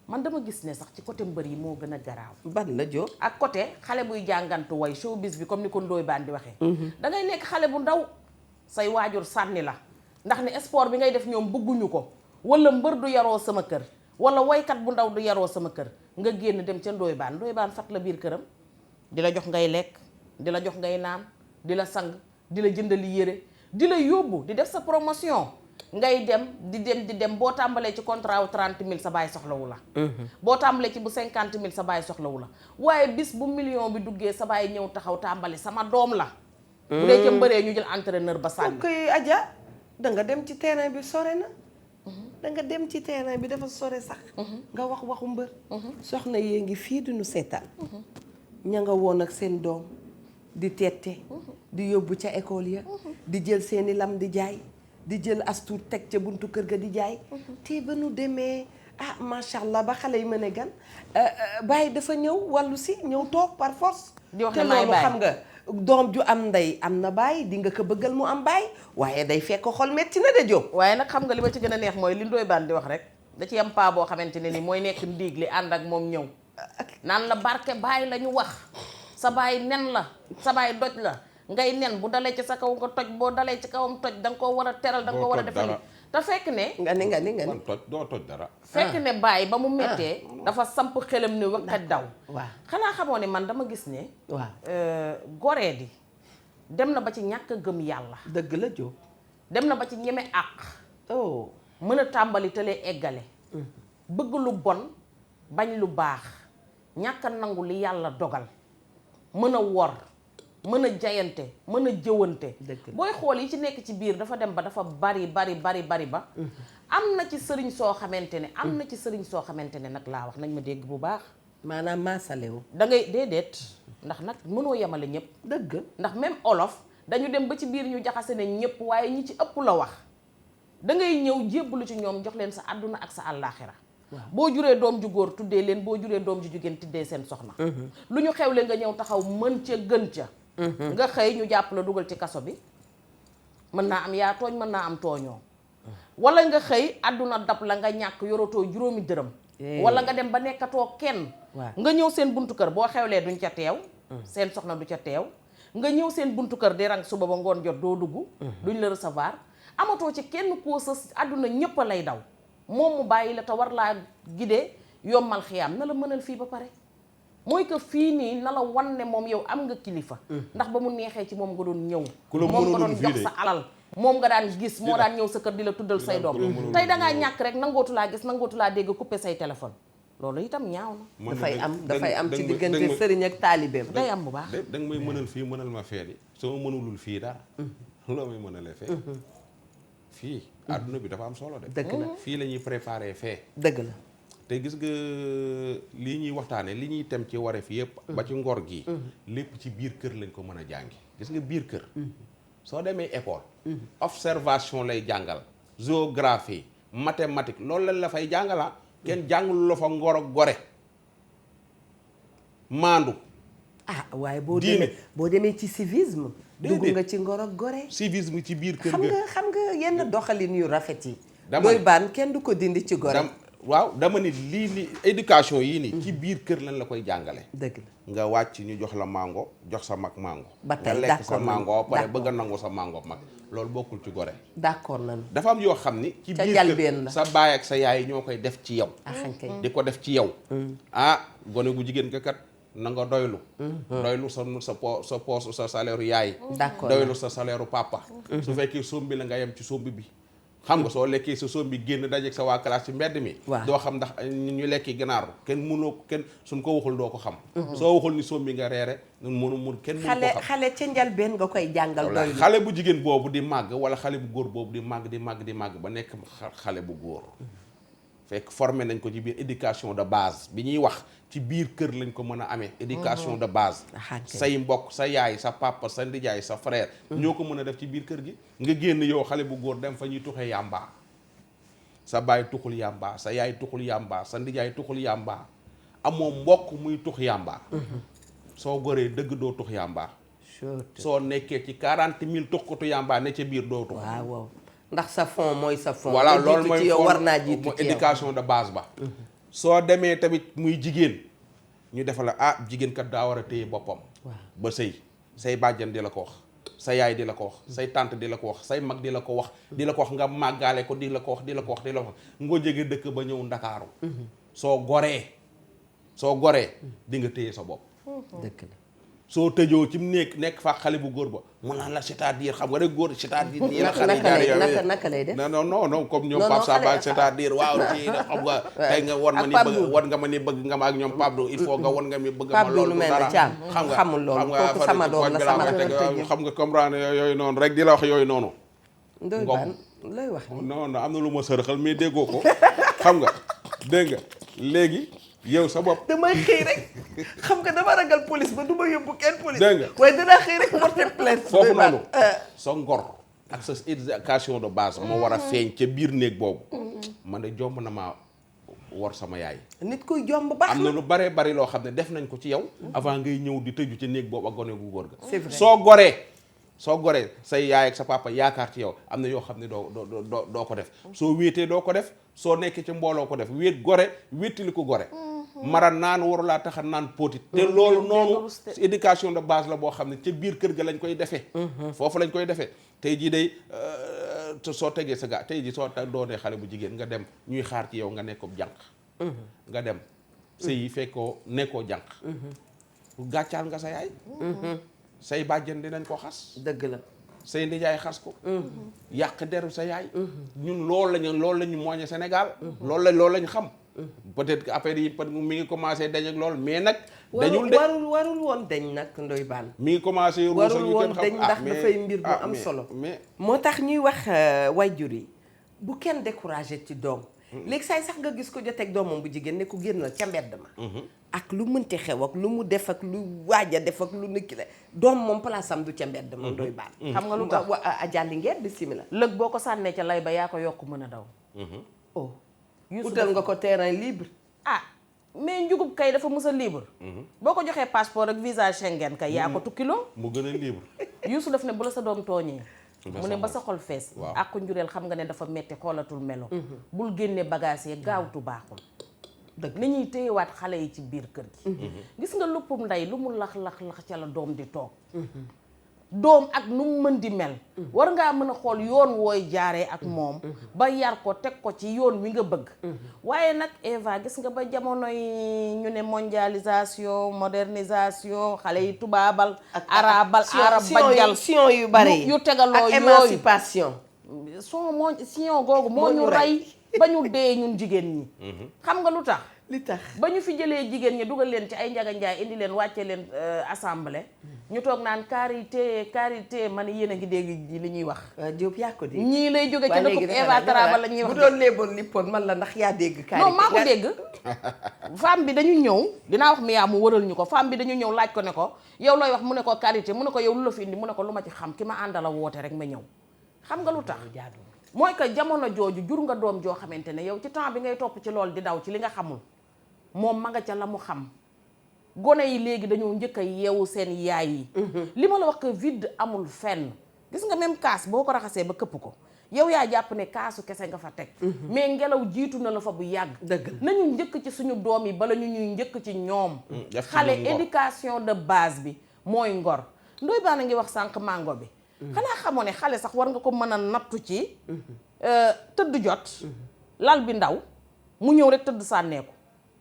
man dama gis ne sax ci côté mbër yi moo gën a garaaw ban la joo ak côté xale buy jàngantu way showbiz bi comme ni ko Ndoye Bane di waxee da ngay nekk xale bu ndaw say waajur sànni la ndax ne sport bi ngay def ñoom bëgguñu ko wala mbër du yaroo sama kër wala waykat bu ndaw du yaroo sama kër nga génn dem ca Ndoye Bane fat la biir këram di la jox ngay lekk di la jox ngay naan di la sang di la jëndali yére di la yóbbu di def sa promotion ngay di dem boo tàmbalee ci contrat wu 30 000 sa baay soxlawu la boo tàmbalee ci bu 50 000 sa baay soxlawu la waaye bis bu million bi duggee sa baay ñëw taxaw tàmbali sama doom la bu dee ca mbëree ñu jël entraîneur ba sànni koy Adja danga dem ci terrain bi sore na danga dem ci terrain bi dafa sore sax nga wax waxu mbër soxna yee ngi fii duñu seetaan ña nga woon ak seen doom di tette di yóbbu ca école ya di jël seeni lam di jaay di jël astuur teg ca buntu kër ga di jaay te ba nu demee ah macha allah ba xale yi mën a gan bàyyi dafa ñëw wàllu si ñëw toog par force di wax te ne maay loolu bàyyi xam nga doom ju am ndey am na bàyyi di nga ko bëggal mu am bàyyi waaye day fekk xol metti na de Jóob waaye nag xam nga li ma ci gën a neex mooy li Ndoye Bane di wax rek da ci am paa boo xamante ne ni mooy nekk ndiig li ànd ak moom ñëw naan la barke bàyyi la ñu wax sa baay nen la sa baay doj la ngay nen bu dalee ci sa kaw nga toj boo dalee ci kawam toj da nga koo war a teral da nga ko war a defal te fekk ne nga ni man toj doo toj dara fekk ne baay ba mu mettee dafa samp xelam ni waqat daw waaw xanaa xamoo ne man dama gis ne waaw goree di dem na ba ci ñàkk a gëm yàlla dëgg la Jóob dem na ba ci ñeme àq oh mën a tàmbali te lay eggale bëgg lu bon bañ lu baax ñàkk a nangu li yàlla dogal mën a wor mën a jayante mën a jëwante booy xool yi ci nekk ci biir dafa dem ba dafa bari ba am na ci sëriñ soo xamante ne nag laa wax nañ ma dégg bu baax maanaam maasalewu da ngay déedéet ndax nag mënoo yemale ñëpp dëgg ndax même olof dañu dem ba ci biir ñu jaxase ne ñëpp waaye ñi ci ëpp la wax da ngay ñëw jébbalu ci ñoom jox leen sa àdduna ak sa àllaaxira boo juree doom ju góor tuddee leen boo juree doom ju jigéen tuddee seen soxna lu ñu xewle nga ñëw taxaw mën ca gën ca nga xëy ñu jàpp la dugal ci kaso bi mën naa am yaa tooñ mën naa am tooñoo wala nga xëy àdduna dab la nga ñàkk yorotoo juróomi dërëm wala nga dem ba nekkatoo kenn nga ñëw seen buntu kër boo xewlee duñ ca teew seen soxna du ca teew nga ñëw seen buntu kër di rang suba ba ngoon jot doo dugg duñ la recevoir amatoo ci kenn koo sa àdduna ñëpp a lay daw moom mu bàyyi la te war laa gidee yombal xiyaam na la mënal fii ba pare mooy que fii nii na la wan ne moom yow am nga kilifa ndax ba mu neexee ci moom nga doon ñëw moom nga doon jox sa alal moom nga daan gis moo daan ñëw sa kër di la tuddal say doom tey dangaa ñàkk rek nangootu laa gis nangootu laa dégg coupé say téléphone loolu itam ñaaw na dafay am ci diggante sëriñ ak taalibeem day am bu baax da nga may mënal fii mënal ma fee di soo mënulul fii dara loo may mënalee fee fii àdduna bi dafa am solo de dëgg la fii la ñuy préparé fee dëgg la te gis nga lii ñuy waxtaane li ñuy tem ci wareef yëpp ba ci ngor gi lépp ci biir kër lañ ko mën a jàngi gis nga biir kër soo demee école observation lay jàngal géographie mathématique loolu lañ la fay jàngala kenn jàngul la fa ngor ak gore maandu waaye boo demee ci civisme dugg nga ci ngor ak gore civisme ci biir kër xam nga yenn doxalin yu rafet yi Ndoye Bane kenn du ko dindi ci gore waaw dama ni lii ni éducation yii nii ci biir kër lañ la koy jàngale dëgg la nga wàcc ñu jox la mango jox sa mag mango ba tey nga lekk sa mango pare bëgg a nangu sa mango mag loolu bokkul ci gore d'accord nañu dafa am yoo xam ni ci biir kër sa baay ak sa yaay ñoo koy def ci yow di ko def ci yow gone gu jigéen nga kat na nga doylu doylu sa poos sa salaire yaay d'accord doylu sa salaire papa su fekkee sombi la nga yem ci sombi bi xam nga soo lekkee sa sombi génn dajeeg sa waa classe ci mbedd mi doo xam ndax ñu lekki ganaar kenn mënoo kenn suñ ko waxul doo ko xam soo waxul ni sombi nga reere mun kenn mënu ko xam xale ca njalbeen nga koy jàngal doylu xale bu jigéen boobu di màgg wala xale bu góor boobu di màgg ba nekk xale bu góor fekk formé nañ ko ci biir éducation de base bi ñuy wax ci biir kër lañ ko mën a amee éducation de base say mbokk sa yaay sa papa sa ndijaay sa frère ñoo ko mën a def ci biir kër gi nga génn yow xale bu góor dem fa ñuy tuxee yàmbaa sa baay tuxul yàmbaa sa yaay tuxul yàmbaa sa ndijaay tuxul yàmbaa amoo mbokk muy tux yàmbaa soo goree dëgg doo tux yàmbaa soo nekkee ci 40 000 tuxkatu yàmbaa ne ca biir doo tux waaw ndax sa fond mooy sa fond voilà loolu mooy yow war naa jiitu ci yow éducation de base ba soo demee tamit muy jigéen ñu defal la jigéen kat daa war a téye boppam ba sëy say bàjjan di la ko wax sa yaay di la ko wax say tante di la ko wax say mag di la ko wax nga màggaale ko di la ko wax ngoo jege dëkk ba ñëw ndakaaru soo goree di nga téye sa bopp dëkk la soo tëjoo ci nekk fa xale bu góor ba mun naa la c'est-à-dire xam nga rek góor c'est-à-dire nii la xale ñaari naka lay def non comme ñoom Pape Samba c'est-à-dire waaw ci xam nga tey nga wan nga ma ni bëgg nga ma ak ñoom Pape Do il faut nga wan nga mi bëgg ma loolu dara xam nga xamul loolu kooku sama doom la sama xam nga comprendre yooyu noonu rek di la wax yooyu noonu Ndoye Bane lay wax non am na lu ma sërxal mais déggoo ko xam nga dégg nga léegi yow sa bopp damay xëy rek xam nga dama ragal police ba du ma yóbbu kenn police dégg nga waaye dinaa xëy rek porter plainte foofu noonu sa ngor ak sa éducation de base moo war a feeñ ca biir néeg boobu man de jomb na maa war sama yaay nit kuy jomb baax am na lu bare bari loo xam ne def nañ ko ci yow avant ngay ñëw di tëju ca néeg boobu ak gone gu góor ga c'est vrai soo goree say yaay ak sa papa yaakaar ci yow am na yoo xam ne doo ko def soo wéetee doo ko def soo nekkee ci mbooloo ko def wéet gore wéetali ko gore mara naan warulaa taxa naan póotit te loolu noonu éducation de base la boo xam ne ca biir kër ga lañ koy defee foofu lañ koy defee tey jii day soo tegee sa tey jii soo doonee xale bu jigéen nga dem ñuy xaar ci yow nga nekkoo jànq nga dem sëy yi fekkoo nekkoo jànq gàccaal nga sa yaay say bàjjen dinañ ko xas dëgg la say ndijaay xas ko yàq deru sa yaay ñun loolu lañu mooñe Sénégal loolu lañu xam peut-être que affaire yi mi ngi commencé dañ ak loolu mais nag dañul de warul woon dañ nag Ndoye Bane mi ngi commencé warul woon dañ ndax dafay mbir bu am solo mais moo tax ñuy wax wayjur yi bu kenn découragé ci doom léegi saay sax nga gis ko joteeg doomam bu jigéen ne ko génnal ca mbedd ma ak lu mënti xew ak lu mu def ak lu waaj a def ak lu nikki la doom moom place am du ca mbedd ma Ndoye Bane xam nga lu tax ajàlli ngeer bismillah lëg boo ko sànnee ca lay ba yaa ko yokk mën a daw utal nga ko terrain libre mais njugub kay dafa mës a libre boo ko joxee passeport ak visa Schengen kay yaa ko tukkiloo mu gën a libre Youssou daf ne bu la sa doom tooñee mu ne ba sa xol fees waaw àqu njureel xam nga ne dafa metti xoolatul melo bul génne bagage yi gaawtu baaxul dëgg ni ñuy téyewaat xale yi ci biir kër gi gis nga luppum ndey lu mu lax ca la doom di toog doom ak nu mu mën di mel war ngaa mën a xool yoon wooy jaaree ak moom ba yar ko teg ko ci yoon wi nga bëgg waaye nag Eva gis nga ba jamono yi ñu ne mondialisation modernisation xale yi tubaabal arab bajjal sion yu bari yu tegaloo ak yooyu émancipation sion googu moo ñu rey ba ñu dee ñun jigéen ñi xam nga lu tax li tax ba ñu fi jëlee jigéen ñi dugal leen ci ay njaga njaay indi leen wàcce leen assemblée ñu toog naan karité man yéen a ngi dégg li ñuy wax Diop yaa ko dégg ñii lay jóge ci dëkk Eva Taraba la ñuy wax bu doon léeboon lippoon man la ndax yaa dégg karité non maa ko dégg femme bi dañu ñëw dinaa wax mi yaa mu wëral ñu ko femme bi dañu ñëw laaj ko ne ko yow looy wax mu ne ko karité mu ne ko yow lu la fi indi mu ne ko lu ma ci xam ki ma àndala woote rek ma ñëw xam nga lu tax mooy que jamono jooju jur nga doom joo xamante ne yow ci temps bi ngay topp ci loolu di daw ci li nga xamul moom ma nga ca la mu xam gone yi léegi dañoo njëkk a yeewu seen yaay yi li ma la wax que vide amul fenn gis nga même kaas boo ko raxasee ba këpp ko yow yaa jàpp ne kaasu kese nga fa teg mais ngelaw jiitu na la fa bu yàgg dëgg nañu njëkk ci suñu doom yi bala ñu ñuy njëkk ci ñoom xale éducation de base bi mooy ngor ndoy baa na ngi wax sànq mango bi xanaa xamoo ne xale sax war nga ko mën a nattu ci tëdd jot lal bi ndaw mu ñëw rek tëdd sànneeku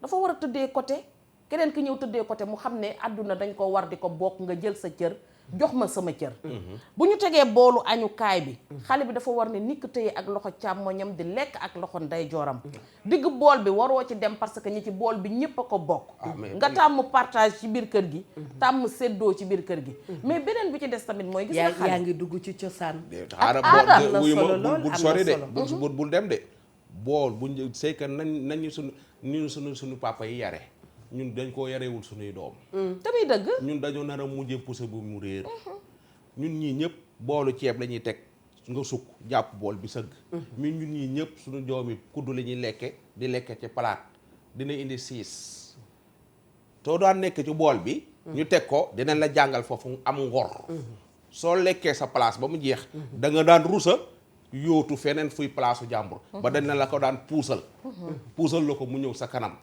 dafa war a tëddee côté keneen ki ñëw tëddee côté mu xam ne àdduna dañ ko war di ko bokk nga jël sa cër jox ma sama cër bu ñu tegee boolu añukaay bi xale bi dafa war ne nikk tëye ak loxo càmmoñam di lekk ak loxo ndeyjooram digg bool bi waroo ci dem parce que ñi ci bool bi ñépp a ko bokk nga tàmm partage ci biir kër gi tàmm séddoo ci biir kër gi mais beneen bi ci des tamit mooy gis nga xale yaa ngi dugg ci cosaan xaaral na solo lool bul sori de bul dem de bool buñ c'est que nañu suñu papa yi yare ñun dañ koo yarewul suñuy doom tamit dëgg ñun dañoo nar a mujjee poussé bu mu réer ñun ñii ñëpp boolu ceeb la ñuy teg nga sukk jàpp bool bi sëgg mais ñun ñii ñëpp suñu doom yi kuddu la ñuy lekke di lekke ci palaat dina indi siis soo daan nekk ci bool bi ñu teg ko dinañ la jàngal foofu am ngor soo lekkee sa place ba mu jeex da nga daan rusa yóotu feneen fuy palaasu jàmbur ba dañ la ko daan puusal la ko mu ñëw sa kanam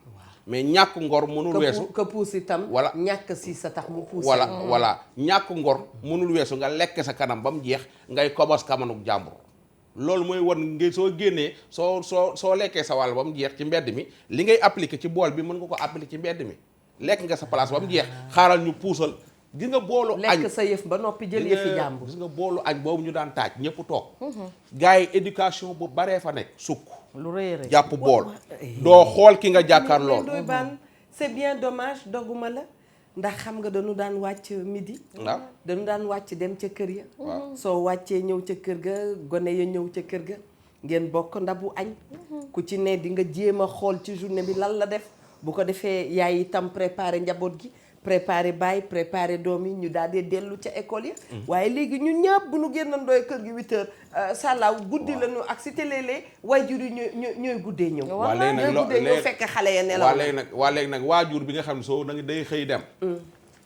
mais ñàkk ngor mënul weesu ka puus itam wala ñàkk si sa tax mu puus voilà ñàkk ngor mënul weesu nga lekk sa kanam ba mu jeex ngay kobos kamanuk jàmbur loolu mooy wan ngay soo génnee soo lekkee sa wàll ba mu jeex ci mbedd mi li ngay appliquer ci bool bi mën nga ko appliquer ci mbedd mi lekk nga sa place ba mu jeex xaaral ñu puusal gis nga boolu añ lekk sa yëf ba noppi jël yëfi jàmbur gis nga boolu añ boobu ñu daan taaj ñëpp toog gars yi éducation bu baree fa nekk sukk lu rëy rëy jàpp bool doo xool ki nga jàkkaar lool doy baan c'est bien dommage dogguma la ndax xam nga dañu daan wàcc midi waaw dañu daan wàcc dem ca kër ya soo wàccee ñëw ca kër ga gone ya ñëw ca kër ga ngeen bokk ndabu añ ku ci ne di nga jéem a xool ci journée bi lan la def bu ko defee yaay itam préparé njaboot gi préparé baay préparé doom yi ñu daal di dellu ca école yi waaye léegi ñun ñëpp bu ñu génnandooy kër gi 8 heures sàllaaw guddi la ñu ak si te léeg-léeg waajur yi ñooy guddee ñëw waa léegi nag guddee ñëw fekk xale ya nelaw waa léegi nag waajur bi nga xam ne soo da nga day xëy dem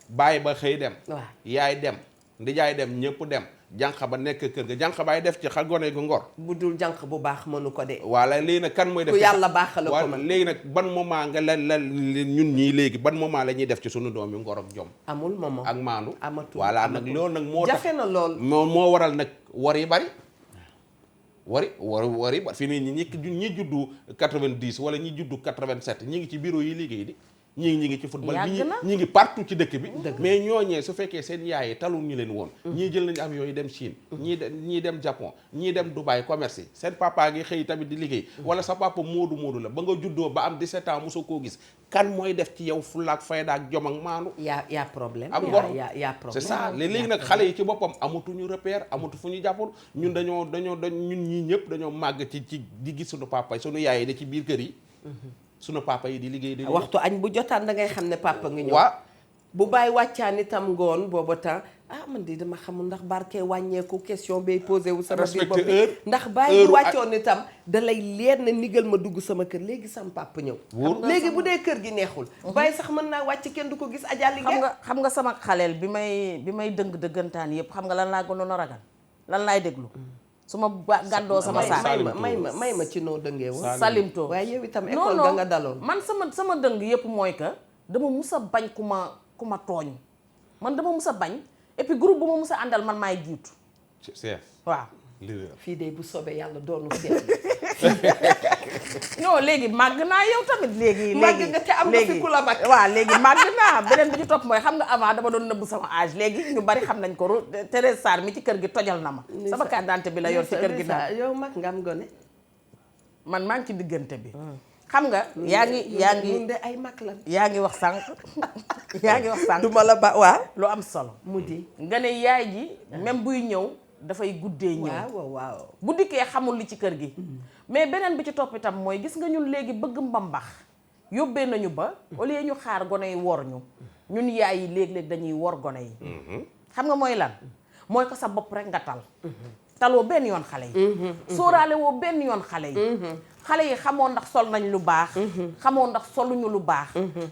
baay ba xëy dem waaw yaay dem ndijaay dem ñëpp dem jànq ba nekk kër ga jànq baay def ci xa gone gu ngor bu dul jànq bu baax mënu ko de voilà léegi nag kan mooy def ku yàlla baaxal ko man léegi nag ban moment nga la ñun ñii léegi ban moment la ñuy def ci sunu doom yi ngor ak jom amul moment ak maandu amatul voilà nag loolu nag moo tax jafe na lool moo waral nag war yi bari wari fii nii ñi juddu 90 wala ñi juddu 87 ñi ngi ci bureau yi liggéey di ñi ngi ci football bi ñi ngi partout ci dëkk bi mais ñooñee su fekkee seen yaay yi talul ñu leen woon ñii jël nañu avion yi dem Chine ñii dem Japon ñii dem Dubaï commerce yi seen papa ngi xëy tamit di liggéey wala sa papa moodu la ba nga juddoo ba am 17 ans mosoo koo gis kan mooy def ci yow fullaak fayda ak jom ak maanu yaa problème ak ngor yaa problème c'est ça léegi nag xale yi ci boppam amatuñu repère amatu fu ñu jàppul ñun ñun ñii ñëpp dañoo màgg ci di gis suñu papa suñu yaay yi da ci biir kër yi sunu papa yi di liggéey di waxtu añ bu jotaan da ngay xam ne papa nga ñëw waaw bu bàyyi wàccaan itam ngoon booba temps man di dama xamul ndax barke wàññeeku question bay posé wu sama biir bopp ndax bàyyi bu wàccoon itam da lay leer na nigal ma dugg sama kër léegi sama papa ñëw léegi bu dee kër gi neexul bàyyi sax mën naa wàcc kenn du ko gis ajali xam nga sama xaleel bi may dëggantaan yëpp xam nga lan laa gënoon a ragal lan laay déglu su ma gàddoo sama saak may ma ci noo dëngee woon salimto waaye yow itam école ga nga daloon man sama dëng yëpp mooy que dama mus a bañ ku ma tooñ man dama mus a bañ et puis groupe bu ma mus a àndal man maay jiitu waaw fii de bu soobee yàlla doonu seet non léegi màgg naa yow tamit léegi màgg nga te am nga fi ku la mag waaw léegi màgg naa beneen bi ci topp mooy xam nga avant dama doon nëbbu sama âge léegi ñu bari xam nañ ko Thérèse Sarr mi ci kër gi tojal na ma sama carte d'identité bi la yor ci kër gi daal yow mag nga am gone man maa ngi ci diggante bi xam nga yaa ngi de ay mag lan yaa ngi wax sànq du ma la ba waa lu am solo mu di nga ne yaay ji même buy ñëw dafay guddee ñëw waaw bu dikkee xamul li ci kër gi mais beneen bi ci topp itam mooy gis nga ñun léegi bëgg mbambax yóbbee nañu ba au lieu ñu xaar gone yi wor ñu ñun yaay yi léeg-léeg dañuy wor gone yi xam nga mooy lan mooy ko sa bopp rek nga taloo benn yoon xale yi sóoraale woo benn yoon xale yi xale yi xamoo ndax sol nañ lu baax xamoo ndax soluñu lu baax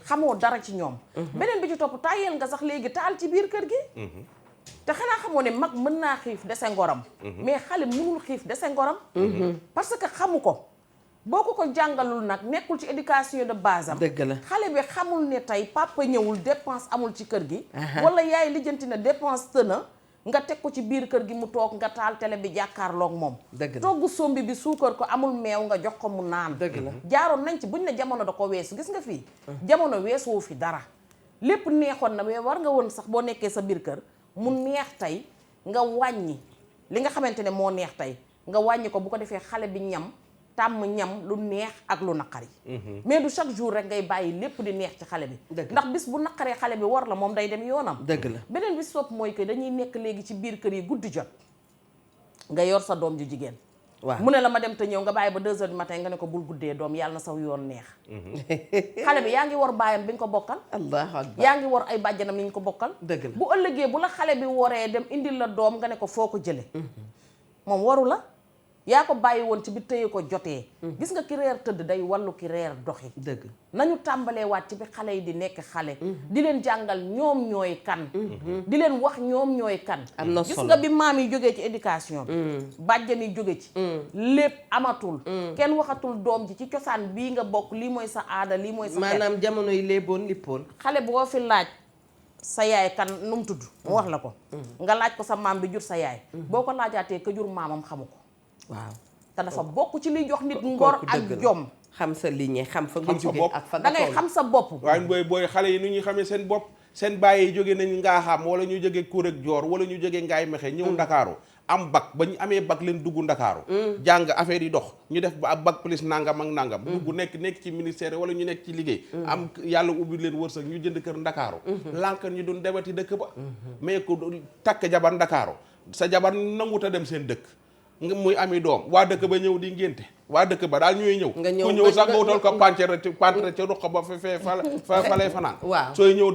xamoo dara ci ñoom beneen bi ci topp tàyyeel nga sax léegi taal ci biir kër gi te xanaa xamoo ne mag mën naa xiif dese ngoram mais xale mënul xiif dese ngoram parce que xamu ko boo ko jàngalul nag nekkul ci éducation de base am dëgg la xale bi xamul ne tey papa ñëwul dépense amul ci kër gi wala yaay lijjanti na dépense tëna nga teg ko ci biir kër gi mu toog nga taal télé bi jàkkaarloog moom togg sombi bi suukar ko amul meew nga jox ko mu naan dëgg la jaaroon nañ ci buñ ne jamono da ko weesu gis nga fii jamono weesuwu fi dara lépp neexoon na mais war nga woon sax boo nekkee sa biir kër mu neex tey nga wàññi li nga xamante ne moo neex tey nga wàññi ko bu ko defee xale bi ñam tàmm ñam lu neex ak lu naqari mais du chaque jour rek ngay bàyyi lépp di neex ci xale bi ndax bis bu naqaree xale bi war la moom day dem yoonam dëgg la beneen bi sopp mooy que dañuy nekk léegi ci biir kër yi guddi jot nga yor sa doom ju jigéen waaw mu ne la ma dem te ñëw nga bàyyi ba 2 heures du matin nga ne ko bul guddee doom yàlla na saw yoon neex xale bi yaa ngi war baayam bi nga ko bokkal allahu akbar yaa ngi war ay bàjjanam yi ñu ko bokkal dëgg la bu ëllëgee bu la xale bi waree dem indil la doom nga ne ko foo ko jële moom waru la yaa ko bàyyi woon ci bi tëye ko jotee gis nga ki reer tëdd day wallu ki reer doxi dëgg nañu tàmbalee waat ci bi xale yi di nekk xale di leen jàngal ñoom ñooy kan di leen wax ñoom ñooy kan am na gis solo nga bi maam yi jógee ci éducation bi bàjjan yi jóge ci lépp amatul kenn waxatul doom ji ci cosaan bii nga bokk lii mooy sa aada lii mooy sa maanaam jamono yi léeboon lippoon xale boo fi laaj sa yaay kan nu mu tudd mu wax la ko nga laaj ko sa maam bi jur sa yaay boo ko laajaatee ka jur maamam xamu ko waaw te dafa bokk ci liy jox nit ngor ak jom xam sa lignée xam fa nga jóge ak fa da ngay xam sa bopp waaye booy xale yi nu ñuy xamee seen bopp seen bàyyi jóge nañ ngaa xam wala ñu jóge Kur ak Joor wala ñu jóge Ngaay Mexe ñëw Ndakaaru am bac ba ñu amee bac leen dugg Ndakaaru jàng affaire yi dox ñu def ba bac plus nangam ak nangam dugg nekk ci ministère wala ñu nekk ci liggéey am yàlla ubbi leen wërsëg ñu jënd kër Ndakaaru lànk ñu doon demati dëkk ba mais ku takk jabar Ndakaaru sa jabar nanguta dem seen dëkk nga muy ami doom waa dëkk ba ñëw di ngénte waa dëkk ba daal ñooy ñëw ku ñëw sax nga wutal ko pantere ca ruq ba fa lay fanaan waaw sooy ñëw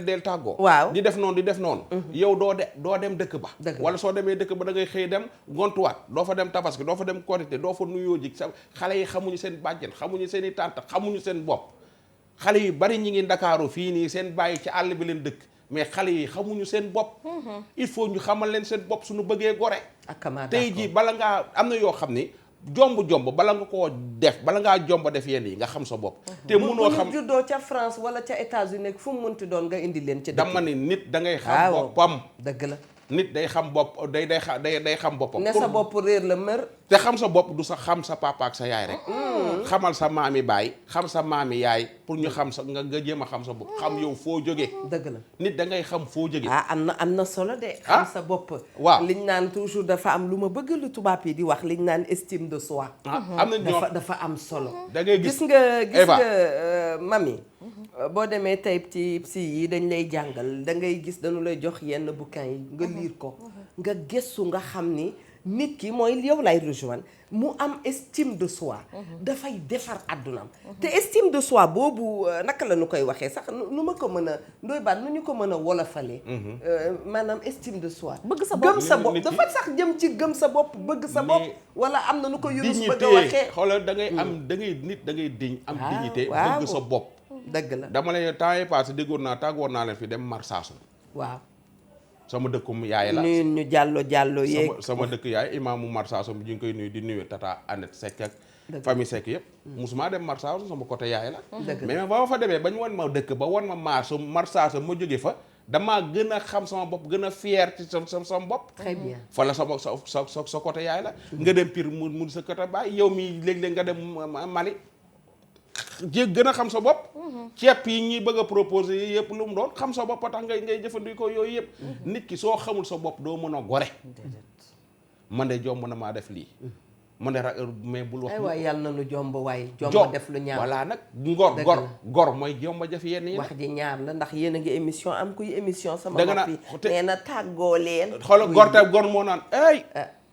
del tàggoo waaw di def noonu yow doo dem dëkk ba wala soo demee dëkk ba da ngay xëy dem gontuwaat doo fa dem tabaski doo fa dem korité doo fa nuyoo ji sa xale yi xamuñu seen bàjjen xamuñu seen i tànt xamuñu seen bopp xale yi bari ñi ngi Ndakaaru fii nii seen bàyyi ci àll bi leen dëkk mais xale yi xamuñu seen bopp il faut ñu xamal leen seen bopp suñu bëggee gore tey jii bala ngaa am na yoo xam ni jomb bala nga koo def bala ngaa jomb def yenn yi nga xam sa bopp te munoo xam juddoo ca France wala ca États-Unis fu mu mënti doon nga indi leen ci dama ni nit da ngay xam boppam dëgg la nit day xam bopp day xam boppam ne sa bopp réer la mër te xam sa bopp du sa xam sa papa ak sa yaay rek xamal sa maami baay xam sa maami yaay pour ñu xam sa nga jéem a xam sa bopp xam yow foo jógee dëgg la nit da ngay xam foo jógee am na solo de xam sa bopp waaw liñ naan toujours dafa am lu ma bëgg lu tubaab yi di wax liñ naan estime de soi am na ñoo dafa am solo da ngay gis nga mami boo demee tey ci psy yi dañ lay jàngal da ngay gis dañu lay jox yenn bouquin yi nga lire ko nga gëstu nga xam ni nit ki mooy yow lay rejoindre mu am estime de soi dafay defar àddunam te estime de soi boobu naka la ñu koy waxee sax nu ma ko mën a ndoy baat nu ñu ko mën a wolofalee maanaam estime de soi bëgg sa bopp gëm sa bopp dafa sax jëm ci gëm sa bopp bëgg sa bopp wala am na nu ko Yunus bëgg a waxee xoolal da ngay am da ngay nit da ngay diñ am dignité bëgg sa bopp dëgg la dama lay temps yi passé déggoon naa tàggoon naa leen fi dem Marsassoum waaw sama dëkkum yaay la nuyu ñu jàllo yeeg sama dëkk yaay imaamu Marsassoum bi ñu ngi koy nuyu di nuyu tata Annette Seck ak famille Seck yëpp musuma dem Marsassoum sama côté yaay la mais ba ma fa demee ba ñu wan ma dëkk ba wan ma Marsassoum ma jóge fa damaa gën a xam sama bopp gën a fier ci sama bopp. très bien fa la sa côté yaay la. nga dem Pire mu sa côté baay yow mi léeg-léeg nga dem Mali. gën a xam sa bopp. ceeb yi ñuy bëgg a proposer yi yëpp lu mu doon xam sa bopp a tax ngay jëfandikoo yooyu yëpp. nit ki soo xamul sa bopp doo mën a gore. man de jomb na maa def lii. man de mais bul wax. aywa yàlla na lu jomb waaye. jomb def lu ñaaw voilà nag gor mooy jomb jëf yenn yi. wax ji ñaar la ndax yéen a ngi émission am kuy émission. sama danga na bopp yi nee na tàggoo leen. xoolal gor te gor moo naan ay.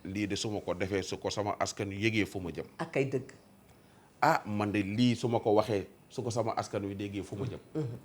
lii de su ma ko defee su ko sama askan yëgee fu ma jëm. ak ay dëgg. man de lii su ma ko waxee su ko sama askan wi déggee fu ma jëm.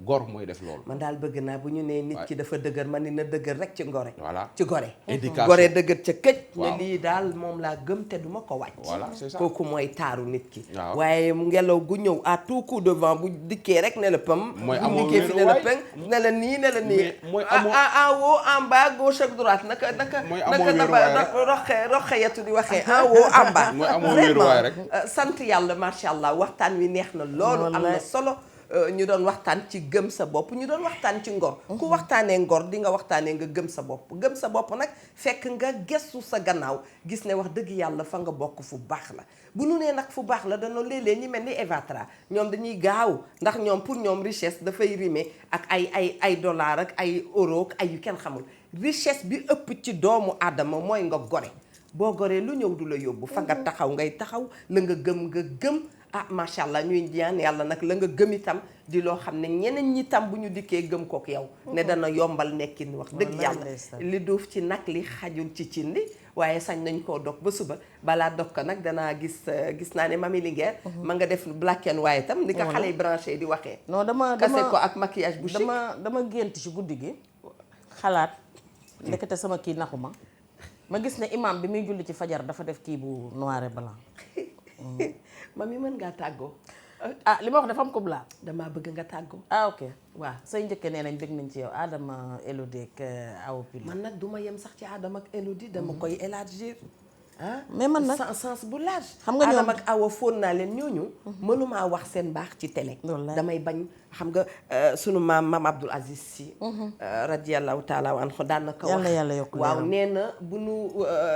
gor mooy def loolu. man daal bëgg naa bu ñu nee nit ki dafa dëgër man ni na dëgër rek ci ngore. voilà ci gore. éducation gore dëgër ca këj. waaw ne lii daal moom laa gëm te duma ko wàcc. voilà c'est ça kooku mooy taaru nit ki. waaw waaye ngelaw gu ñëw à tout coup de vent bu dikkee rek ne la pam. mooy bu amoo dikkee fi ne la peng ne la nii ne la nii. mooy amoo en haut en bas gauche ak droite naka. mooy amoo wéeruwaay rek roxeyatu di waxee en haut en bas. mooy amoo wéeruwaay rek sant yàlla macha allah waxtaan wi neex na loolu am na solo. ñu doon waxtaan ci gëm sa bopp ñu doon waxtaan ci ngor ku waxtaanee ngor di nga waxtaanee nga gëm sa bopp gëm sa bopp nag fekk nga gestu sa gannaaw gis ne wax dëgg yàlla fa nga bokk fu baax la bu nu nee nag fu baax la dañoo léeg-léeg ñi mel ni Evatra ñoom dañuy gaaw ndax ñoom pour ñoom richesse dafay rimer ak ay dollar ak ay euro ak ay yu kenn xamul richesse bi ëpp ci doomu aadama mooy nga gore boo goree lu ñëw du la yóbbu fa nga taxaw ngay taxaw la nga gëm macha allah ñuy ñaan yàlla nag la nga gëm itam di loo xam ne ñeneen ñi tam bu ñu dikkee gëm kook yow ne dana yombal nekkin wax dëgg yàlla li duuf ci nag li xajul ci cin li waaye sañ nañ koo dog ba suba balaa dog ko nag danaa gis naa ne Mami Linguère ma nga def black and white tam ni ko xale yi branché di waxee non dama kase ko ak maquillage bu chic dama gént ci guddi gi xalaat ndekete sama kii naxuma ma gis ne imam bi muy julli ci fajar dafa def kii bu noir et blanc Mami mën ngaa tàggoo li ma wax dafa am ko blanc damaa bëgg nga tàggoo ok waaw say njëkke nee nañ bëgg nañ ci yow Adama Elodie ak Awa Pili man nag duma yem sax ci Adama ak Elodie dama koy élargir mais man nag sens bu large xam nga ñoom Adama ak Awa fóon naa leen ñooñu mënumaa wax seen baax ci télé damay bañ xam nga sunu maam Abdoul Aziz Sy radiyallahu taala anhu daan na ko wax yàlla yokk waaw nee na bu nu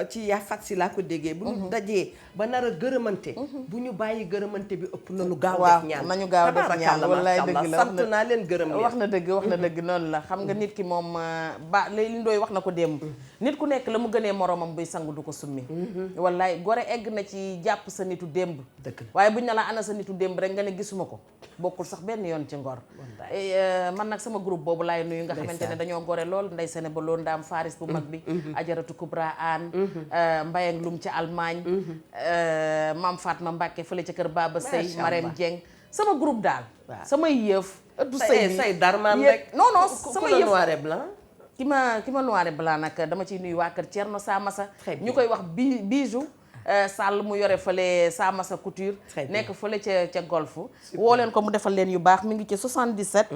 ci yaa fat si laa ko déggee bu ñu dajee ba nar a gërëmante bu ñu bàyyi gërëmante bi ëpp nañu gaaw def ñaan nañu gaaw def ñaan wallaay dëgg la sant naa leen gërëm leen wax na dëgg noonu la xam nga nit ki moom ba li ndooy wax na ko démb nit ku nekk la mu gënee moromam buy sangu du ko summi wallaay gore egg na ci jàpp sa nitu démb waaye buñ na la ana sa nitu démb rek nga ne gisuma ko bokkul sax benn yoon ci ngor man nag sama groupe boobu laay nuyu nga xamante ne dañoo gore lool nday sene ba loolu ndaam Faris bu mag bi ajaratu Kubra Aan Mbayang Lum ci Allemagne Mam Fatma Mbàkke fële ca kër Baba Sey Marème Dieng sama groupe daal samay yëf ëttu sëy say darman rek non sama yëf noir et blanc ki ma noir et blanc nag dama ciy nuyu waa kër Thierno Samassa ñu koy wax bijou Sall mu yore fële Samassa Couture nekk fële ca golf woo leen ko mu defal leen yu baax mi ngi ci 77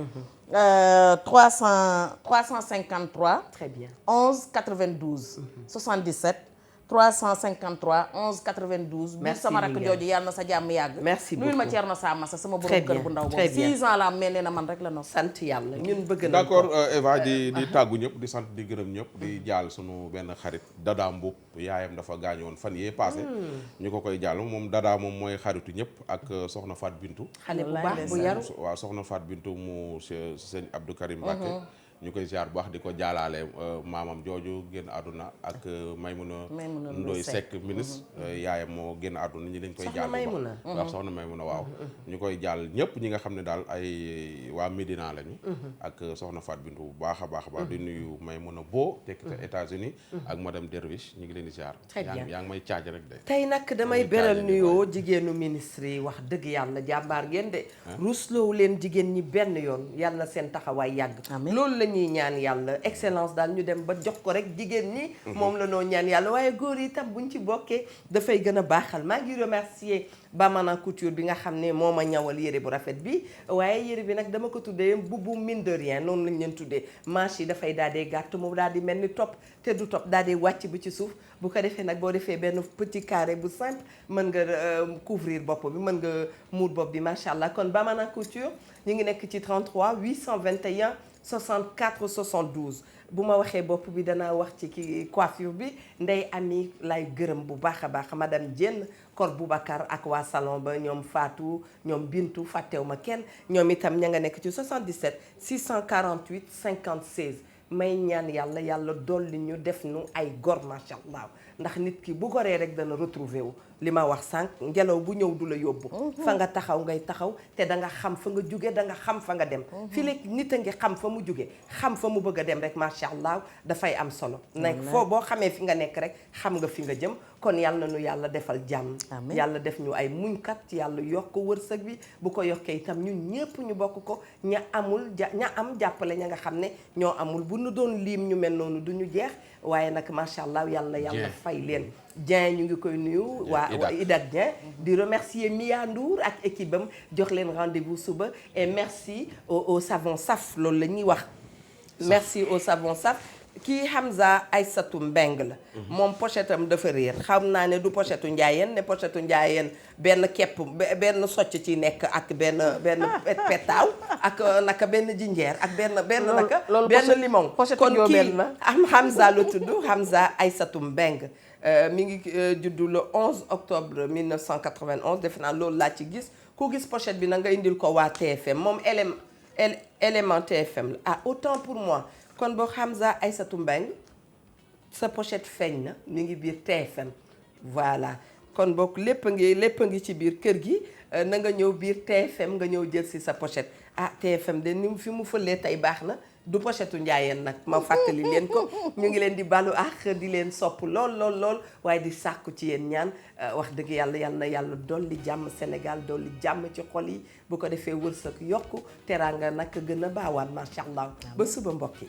353 très bien 11 92 77 353 11 92 biir sama rakk jooju yàlla na sa jàmm yàgg merci beaucoup nuyul ma Thierno Samassa sama borom kër bu ndaw boobu 6 ans la am mais nee na man rek la noonu sant yàlla ñun bëgg na d'accord Eva di tàggu ñëpp di sant di gërëm ñëpp di jaal sunu benn xarit Dada Mboup yaayam dafa gaañu woon fan yee passé ñu ko koy jaal moom Dada moom mooy xaritu ñëpp ak soxna Fat Bintou xale bu baax bu yaru waaw soxna Fat Bintou mu sëñ Abdou Karim Mbacké ñu koy ziar bu baax di ko jaalaale maamam jooju génn àdduna ak Maymuna Ndoy Seck ministre yaayam moo génn àdduna ñi dañ koy jaal bu baax waaw soxna Maymuna waaw ñu koy jaal ñëpp ñi nga xam ne daal ay waa Médina lañu ak soxna Fat Bintou bu baax a baax di nuyu Maymuna Bo tekk ca États-Unis ak madame Derviche ñu ngi leen di ziar yaa ngi may caaj rek de tey nag damay beral nuyoo jigéenu ministre yi wax dëgg yàlla jàmbaar ngeen de rusloowu leen jigéen ñi benn yoon yàlla na seen taxawaay yàgg loolu lañ dañuy ñaan yàlla excellence daal ñu dem ba jox ko rek jigéen ñi moom la noo ñaan yàlla waaye góor yi tam buñ ci bokkee dafay gën a baaxal maa ngi remercier Bamana Couture bi nga xam ne moo ma ñawal yére bu rafet bi waaye yére bi nag dama ko tuddee mbubu mine de rien noonu lañ leen tuddee manche yi dafay daal di gàtt mu daal di mel ni topp te du topp daal di wàcc bi ci suuf bu ko defee nag boo defee benn petit carré bu simple mën nga couvrir bopp bi mën nga muur bopp bi macha allah kon Bamana Couture ñu ngi nekk ci 33 821 64 72 bu ma waxee bopp bi danaa wax ci ki coiffure bi Ndey Ami lay gërëm bu baax a baax madame Diène Kor Boubacar ak waa salon ba ñoom Fatou ñoom Bintu fàttewu ma kenn ñoom itam ña nga nekk ci 77 648 56 may ñaan yàlla yàlla dolli ñu def nu ay gor macha allah ndax nit ki bu goree rek dana retrouver wu li ma wax sànq ngelaw bu ñëw du la yóbbu fa nga taxaw ngay taxaw te da nga xam fa nga jóge da nga xam fa nga dem fii léegi nit a ngi xam fa mu jóge xam fa mu bëgg a dem rek macha allah dafay am solo nekk foo boo xamee fi nga nekk rek xam nga fi nga jëm kon yàlla na nu yàlla defal jàmm yàlla def ñu ay muñkat yàlla yokk wërsëg bi bu ko yokkee itam ñun ñëpp ñu bokk ko ña amul ña am jàppale ña nga xam ne ñoo amul bu nu doon liim ñu mel noonu du ñu jeex waaye nag macha allah yàlla fay leen Dieng ñu ngi koy nuyu waa Idak Dieng di remercier Mia Ndour ak équipe am jox leen rendez-vous suba et merci au savon saf loolu la ñuy wax merci au savon saf kii Hamza Aïssatou Mbeng la moom pochette am dafa réer xam naa ne du pochette njaayeen ne pochette njaayeen benn kepp benn socc ci nekk ak benn petaaw ak naka benn jinjeer ak benn naka benn limon kon kii am Hamza la tudd Hamza Aïssatou Mbeng mi ngi juddu le 11 octobre 1991 defe naa loolu laa ci gis ku gis pochette bi na nga indil ko waa TFM moom élément TFM la ah autant pour moi kon boo Hamza Aïssatou Mbeng sa pochette feeñ na mi ngi biir TFM voilà kon boog lépp a ngi ci biir kër gi na nga ñëw biir TFM nga ñëw jël si sa pochette ah TFM de ni fi mu fëlee tey baax na du pochette njaayeen nag ma fàttali leen ko ñu ngi leen di balu ak di leen sopp lool waaye di sàkku ci yéen ñaan wax dëgg yàlla na yàlla dolli jàmm Sénégal dolli jàmm ci xol yi bu ko defee wërsëg yokku teraanga nag gën a baawaan macha allah ba suba mbokk yi